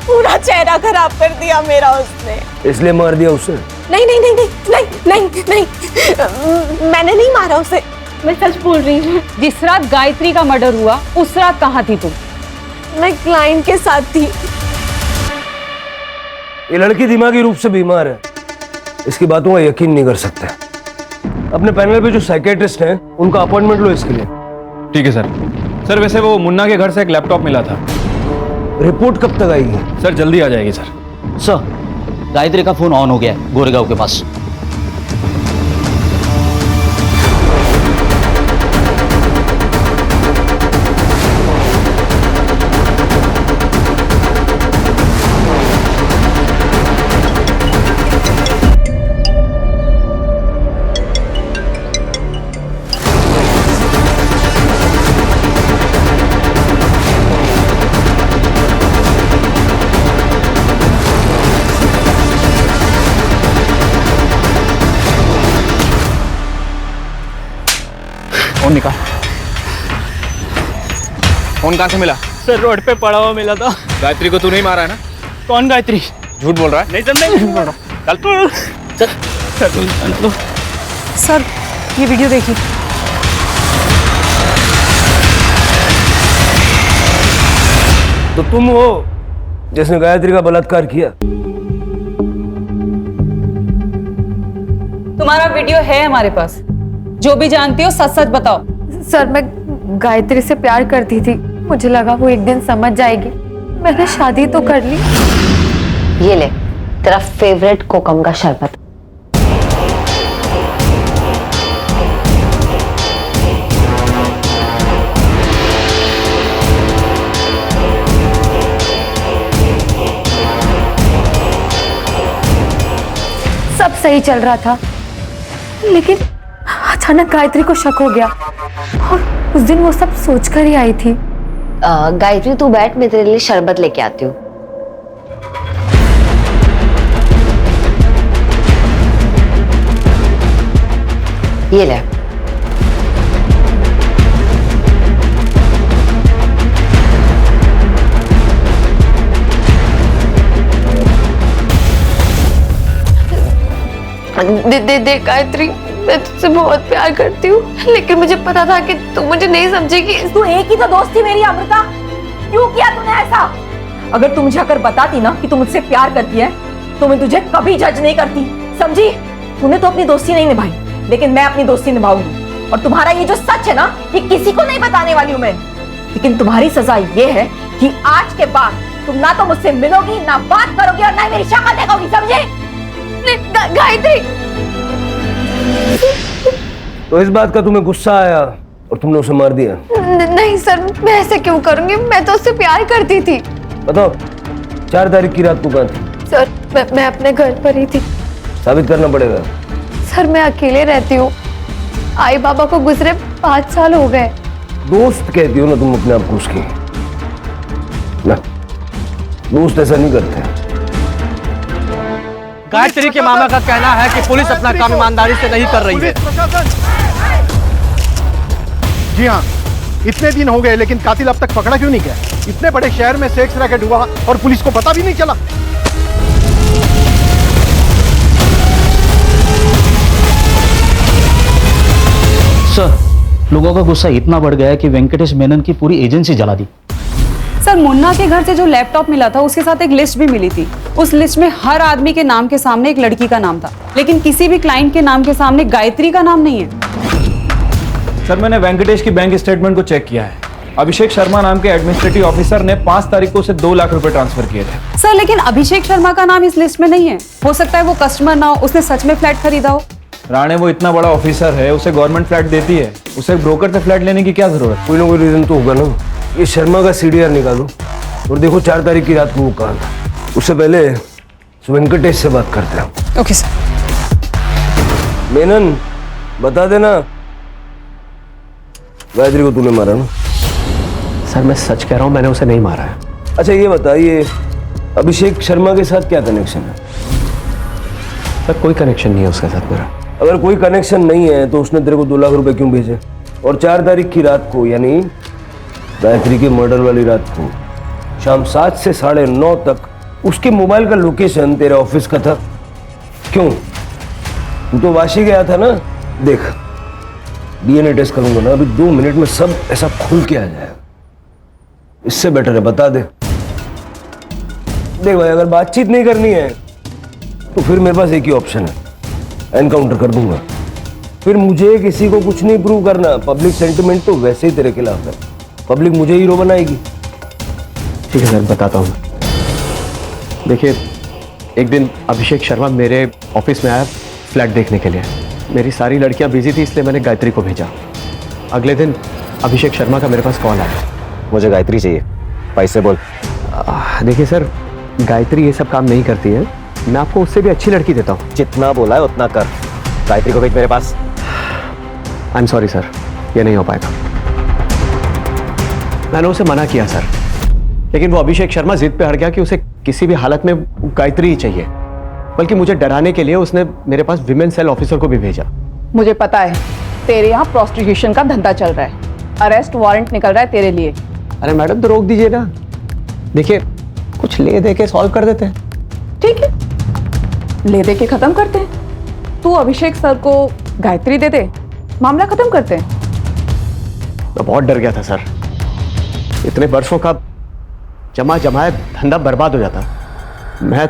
पूरा चेहरा खराब कर दिया मेरा उसने। इसलिए मार दिया उसे? नहीं नहीं नहीं नहीं नहीं नहीं नहीं, मैंने नहीं मारा उसे, मैं सच बोल रही हूँ। जिस रात गायत्री का मर्डर हुआ उस रात कहाँ थी तुम? मैं क्लाइंट के साथ थी। ये लड़की दिमागी रूप से बीमार है, इसकी बातों का यकीन नहीं कर सकते। अपने पैनल पे जो साइकेट्रिस्ट हैं उनका अपॉइंटमेंट लो इसके लिए। ठीक है सर। सर वैसे वो मुन्ना के घर से एक लैपटॉप मिला था। रिपोर्ट कब तक आएगी? सर जल्दी आ जाएगी सर। सर गायत्री का फोन ऑन हो गया है गोरेगांव के पास। फोन निकाल। फोन कहाँ से मिला? सर रोड पे पड़ा हुआ मिला था। गायत्री को तू नहीं मारा है ना? कौन गायत्री? झूठ बोल रहा है? नहीं सर, नहीं झूठ बोल रहा। चल सर ये वीडियो देखिए। तो तुम हो जिसने गायत्री का बलात्कार किया? तुम्हारा वीडियो है हमारे पास, जो भी जानती हो सच सच बताओ। सर मैं गायत्री से प्यार करती थी, मुझे लगा वो एक दिन समझ जाएगी। मैंने शादी तो कर ली। ये ले तेरा फेवरेट कोकम का शरबत। सब सही चल रहा था, लेकिन अचानक गायत्री को शक हो गया और उस दिन वो सब सोचकर ही आई थी। गायत्री तू बैठ, मैं तेरे लिए शरबत लेके आती हूँ। ये ले। दे गायत्री, मैं तुझसे बहुत प्यार करती हूँ, लेकिन मुझे पता था कि तू मुझे नहीं समझेगी। तू एक ही तो दोस्त थी मेरी अमृता, क्यों किया तूने ऐसा? अगर तू मुझे अगर बताती ना कि तू मुझसे प्यार करती है मैं तुझे कभी जज नहीं करती, समझी? तूने तो अपनी दोस्ती नहीं निभाई, लेकिन मैं अपनी दोस्ती निभाऊंगी। और तुम्हारा ये जो सच है ना, ये किसी को नहीं बताने वाली हूं मैं। लेकिन तुम्हारी सजा ये है कि आज के बाद तुम ना तो मुझसे मिलोगी, ना बात करोगी और ना ही मेरी शक्ल देखोगी, समझे? गायत्री, तो इस बात का तुम्हें गुस्सा आया और तुमने उसे मार दिया? नहीं सर, मैं ऐसे क्यों करूंगी? मैं तो उससे प्यार करती थी। बताओ 4 तारीख की रात को कहाँ थी? सर मैं अपने घर पर ही थी। साबित करना पड़ेगा। सर मैं अकेले रहती हूँ, आई बाबा को गुजरे 5 साल हो गए। दोस्त कहती हो ना तुम अपने आप को उसकी? ना, दोस्त ऐसा नहीं करते। गायत्री के मामा का कहना है कि पुलिस अपना काम ईमानदारी से नहीं कर रही है। जी हाँ, इतने दिन हो गए लेकिन कातिल अब तक पकड़ा क्यों नहीं गया? इतने बड़े शहर में सेक्स रैकेट हुआ और पुलिस को पता भी नहीं चला। सर, लोगों का गुस्सा इतना बढ़ गया है कि वेंकटेश मेनन की पूरी एजेंसी जला दी। सर मुन्ना के घर से जो लैपटॉप मिला था उसके साथ एक लिस्ट भी मिली थी। उस लिस्ट में हर आदमी के नाम के सामने एक लड़की का नाम था, लेकिन किसी भी क्लाइंट के नाम के सामने गायत्री का नाम नहीं है। सर मैंने वेंकटेश की बैंक स्टेटमेंट को चेक किया है। अभिषेक शर्मा नाम के एडमिनिस्ट्रेटिव ऑफिसर ने 5 तारीख को उसे 2 लाख रुपए ट्रांसफर किए थे। सर लेकिन अभिषेक शर्मा का नाम इस लिस्ट में नहीं है। हो सकता है वो कस्टमर ना हो, उसने सच में फ्लैट खरीदा हो। राणे वो इतना बड़ा ऑफिसर है, उसे गवर्नमेंट फ्लैट देती है, उसे ब्रोकर से फ्लैट लेने की क्या जरूरत? कोई ना कोई रीजन तो होगा ना। ये शर्मा का CDR निकालो और देखो 4 तारीख की रात को वो कहाँ था। उससे पहले वेंकटेश से बात करते हैं। Okay sir. मेनन बता देना गायत्री को तूने मारा ना? सर मैं सच कह रहा हूँ, मैंने उसे नहीं मारा है। अच्छा ये बताइए अभिषेक शर्मा के साथ क्या कनेक्शन है? सर कोई कनेक्शन नहीं है उसके साथ मेरा। अगर कोई कनेक्शन नहीं है तो उसने तेरे को 2 लाख रुपए क्यों भेजे? और 4 तारीख की रात को यानी गायत्री के मर्डर वाली रात को शाम 7 से 9:30 तक उसके मोबाइल का लोकेशन तेरे ऑफिस का था क्यों? तू तो वाशी गया था ना। देख DNA टेस्ट करूंगा ना, अभी 2 मिनट में सब ऐसा खुल के आ जाएगा। इससे बेटर है बता दे। देख भाई अगर बातचीत नहीं करनी है तो फिर मेरे पास एक ही ऑप्शन है, एनकाउंटर कर दूंगा। फिर मुझे किसी को कुछ नहीं प्रूव करना। पब्लिक सेंटिमेंट तो वैसे ही तेरे खिलाफ है, पब्लिक मुझे हीरो बनाएगी। ठीक है सर बताता हूँ। देखिए एक दिन अभिषेक शर्मा मेरे ऑफिस में आया फ्लैट देखने के लिए। मेरी सारी लड़कियां बिजी थी इसलिए मैंने गायत्री को भेजा। अगले दिन अभिषेक शर्मा का मेरे पास कॉल आया। मुझे गायत्री चाहिए, पैसे बोल। देखिए सर गायत्री ये सब काम नहीं करती है, मैं आपको उससे भी अच्छी लड़की देता हूँ। जितना बोला है उतना कर, गायत्री को भेज मेरे पास। आई एम सॉरी सर, ये नहीं हो पाएगा। मैंने उसे मना किया सर, लेकिन वो अभिषेक शर्मा जिद पे अड़ गया कि उसे किसी भी हालत में गायत्री ही चाहिए। बल्कि मुझे डराने के लिए उसने मेरे पास विमेन सेल ऑफिसर को भी भेजा। मुझे पता है तेरे यहाँ प्रोस्टिट्यूशन का धंधा चल रहा है, अरेस्ट वारंट निकल रहा है तेरे लिए। अरे मैडम तो रोक दीजिए ना। देखिए कुछ ले दे के सॉल्व कर देते हैं। ठीक है, ले दे के खत्म करते हैं। तू अभिषेक सर को गायत्री दे दे, मामला खत्म करते हैं। मैं बहुत डर गया था सर, इतने वर्षों का जमा जमाया धंधा बर्बाद हो जाता। मैं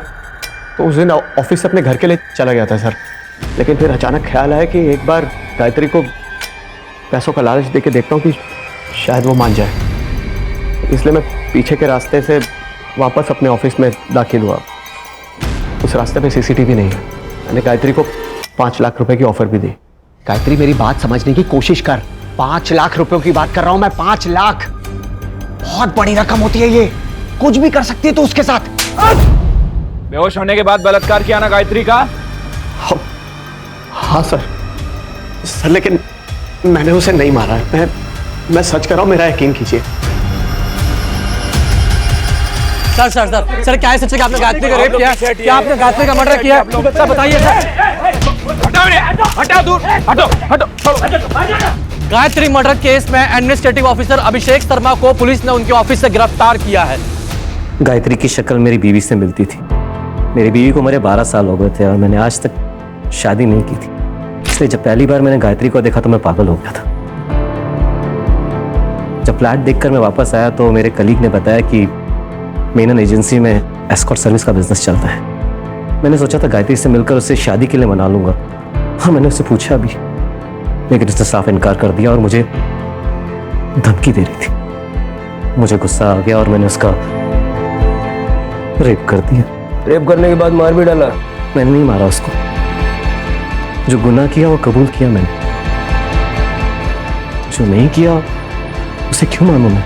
तो उस दिन ऑफिस से अपने घर के लिए चला गया था सर, लेकिन फिर अचानक ख्याल आया कि एक बार गायत्री को पैसों का लालच देके देखता हूँ कि शायद वो मान जाए। इसलिए मैं पीछे के रास्ते से वापस अपने ऑफिस में दाखिल हुआ। उस रास्ते पे CCTV नहीं है। मैंने गायत्री को 5 लाख रुपए की ऑफर भी दी। गायत्री मेरी बात समझने की कोशिश कर, 5 लाख रुपयों की बात कर रहा हूं मैं। 5 लाख बहुत बड़ी रकम होती है, ये कुछ भी कर सकती है तो उसके साथ। बेहोश होने के बाद बलात्कार किया ना गायत्री का? हाँ सर लेकिन मैंने उसे नहीं मारा है। मैं सच कर रहा हूं, मेरा यकीन कीजिए। सर सर सर सर क्या है सच है कि आपने गायत्री का रेप किया? क्या आपने गायत्री का मर्डर किया? सर बताइए सर। हटाओ दूर, हटो। गायत्री मर्डर केस में एडमिनिस्ट्रेटिव ऑफिसर अभिषेक शर्मा को पुलिस ने उनके ऑफिस से गिरफ्तार किया है। गायत्री की शक्ल मेरी बीवी से मिलती थी। मेरी बीवी को मेरे 12 साल हो गए थे और मैंने आज तक शादी नहीं की थी। इसलिए जब पहली बार मैंने गायत्री को देखा तो मैं पागल हो गया था। जब फ्लैट देखकर मैं वापस आया तो मेरे कलीग ने बताया कि मेनन एजेंसी में एस्कॉर्ट सर्विस का बिजनेस चलता है। मैंने सोचा था गायत्री से मिलकर उससे शादी के लिए मना लूंगा। हाँ, मैंने उससे पूछा भी, लेकिन उसने साफ इनकार कर दिया और मुझे धमकी दे रही थी। मुझे गुस्सा आ गया और मैंने उसका रेप कर दिया। रेप करने के बाद मार भी डाला? मैंने नहीं मारा उसको, जो गुनाह किया वो कबूल किया मैंने, जो नहीं किया उसे क्यों मानूं मैं?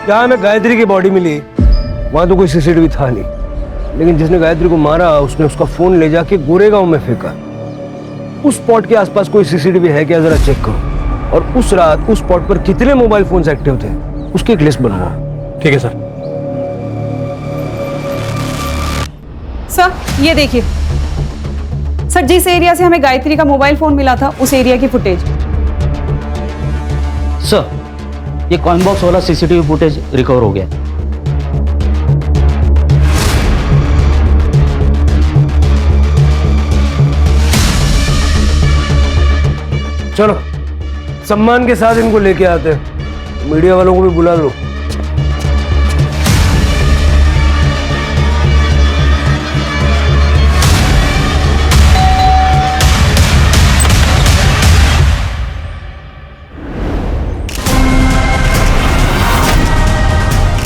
जहाँ में गायत्री की बॉडी मिली वहां तो कोई सीसीटीवी था नहीं, लेकिन जिसने गायत्री को मारा उसने उसका फोन ले जाके गोरेगांव में फेंका। उस स्पॉट के आसपास कोई सीसीटीवी है क्या, जरा चेक करो। और उस रात उस स्पॉट पर कितने मोबाइल फोन्स एक्टिव थे उसकी एक लिस्ट बनवाओ। ठीक है सर। सर ये देखिए सर, जिस एरिया से हमें गायत्री का मोबाइल फोन मिला था उस एरिया की फुटेज। सर, ये कॉइन बॉक्स वाला सीसीटीवी फुटेज रिकवर हो गया। चलो सम्मान के साथ इनको लेके आते हैं, मीडिया वालों को भी बुला लो।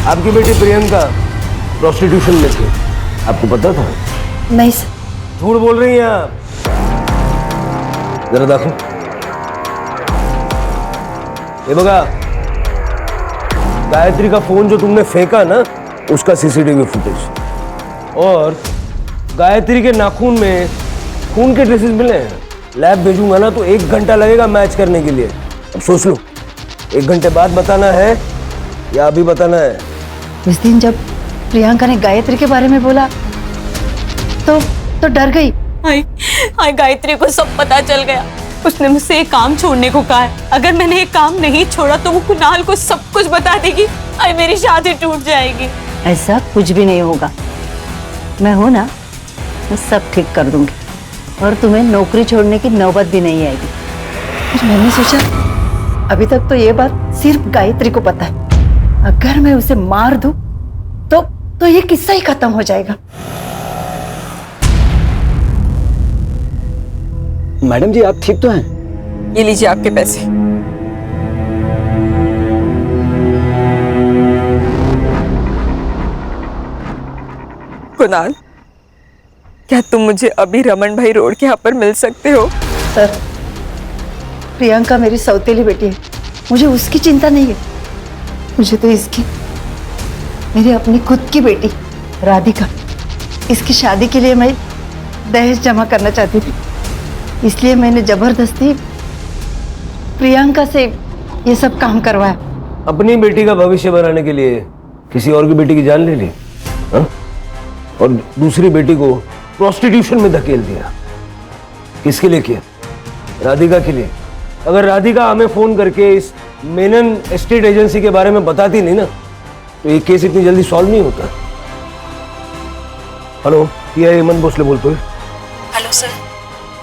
आपकी बेटी प्रियंका प्रोस्टिट्यूशन में थी, आपको पता था? नहीं सर। झूठ बोल रही हैं आप। जरा देखो, ये बघा, गायत्री का फोन जो तुमने फेंका ना उसका सीसीटीवी फुटेज, और गायत्री के नाखून में खून के ट्रेसेस मिले हैं। लैब भेजूंगा ना तो 1 घंटा लगेगा मैच करने के लिए। अब सोच लो, 1 घंटे बाद बताना है या अभी बताना है? उस दिन जब प्रियंका ने गायत्री के बारे में बोला तो डर गई। हाय गायत्री को सब पता चल गया। उसने मुझसे एक काम छोड़ने को कहा है। अगर मैंने एक काम नहीं छोड़ा तो वो कुणाल को सब कुछ बता देगी और मेरी शादी टूट जाएगी। ऐसा कुछ भी नहीं होगा, मैं हूं ना, मैं सब ठीक कर दूंगी और तुम्हें नौकरी छोड़ने की नौबत भी नहीं आएगी। फिर मैंने सोचा अभी तक तो ये बात सिर्फ गायत्री को पता है, अगर मैं उसे मार दूं तो ये किस्सा ही खत्म हो जाएगा। मैडम जी, आप ठीक तो हैं? ये लीजिए आपके पैसे। कुणाल, क्या तुम मुझे अभी रमन भाई रोड के यहाँ पर मिल सकते हो? सर, प्रियंका मेरी सौतेली बेटी है, मुझे उसकी चिंता नहीं है, मुझे तो इसकी, मेरी अपनी खुद की बेटी राधिका, इसकी शादी के लिए मैं दहेज जमा करना चाहती थी, इसलिए मैंने जबरदस्ती प्रियंका से ये सब काम करवाया। अपनी बेटी का भविष्य बनाने के लिए किसी और की बेटी की जान ले ली, हा? और दूसरी बेटी को प्रोस्टिट्यूशन में धकेल दिया। किसके लिए किया? राधिका के लिए। अगर राधिका हमें फोन करके इस मेनन एस्टेट एजेंसी के बारे में बताती नहीं ना तो ये केस इतनी जल्दी सॉल्व नहीं होता। हेलो, ये हेमंत भोसले बोलते हैं। Hello sir,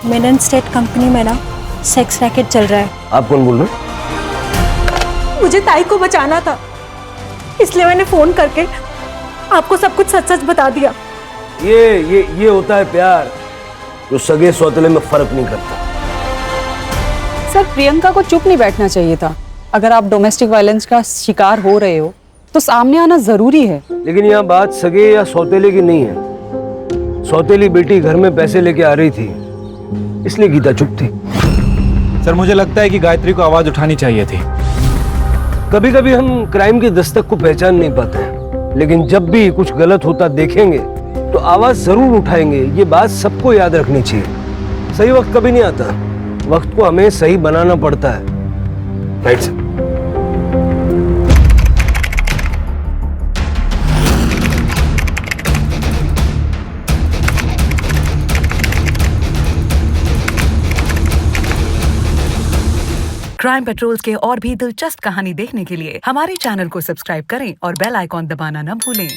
Menon state company में ना सेक्स रैकेट चल रहा है। आप कौन बोल रहे हैं? मुझे ताई को बचाना था, इसलिए मैंने फोन करके आपको सब कुछ सच सच बता दिया। ये होता है प्यार, जो सगे सौतेले में फर्क नहीं करता। सर, प्रियंका को चुप नहीं बैठना चाहिए था। अगर आप डोमेस्टिक वायलेंस का शिकार हो रहे हो तो सामने आना जरूरी है। लेकिन यहाँ बात सगे या सौतेले की नहीं है। सौतेली बेटी घर में पैसे लेके आ रही थी, इसलिए गीता चुप थी। सर, मुझे लगता है कि गायत्री को आवाज उठानी चाहिए थी। कभी कभी हम क्राइम की दस्तक को पहचान नहीं पाते हैं, लेकिन जब भी कुछ गलत होता देखेंगे तो आवाज जरूर उठाएंगे। ये बात सबको याद रखनी चाहिए। सही वक्त कभी नहीं आता, वक्त को हमें सही बनाना पड़ता है। Right sir. क्राइम पेट्रोल्स के और भी दिलचस्प कहानी देखने के लिए हमारे चैनल को सब्सक्राइब करें और बेल आइकॉन दबाना न भूलें।